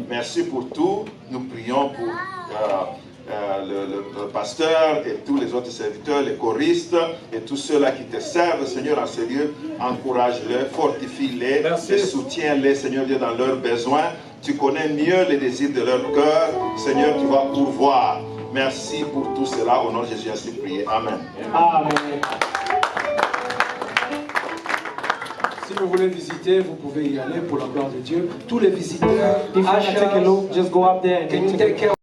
Speaker 10: Merci pour tout. Nous prions pour le pasteur et tous les autres serviteurs, les choristes et tous ceux-là qui te servent, Seigneur, en ce lieu. Encourage-les, fortifie-les et soutiens-les, Seigneur Dieu, dans leurs besoins. Tu connais mieux les désirs de leur cœur. Seigneur, tu vas pourvoir. Merci pour tout cela. Au nom de Jésus, ainsi prié. Amen.
Speaker 1: Amen.
Speaker 4: Si vous voulez visiter, vous pouvez y aller pour la gloire de Dieu. Tous les visiteurs,
Speaker 1: If you want to take a look, just go up there and
Speaker 4: can you take care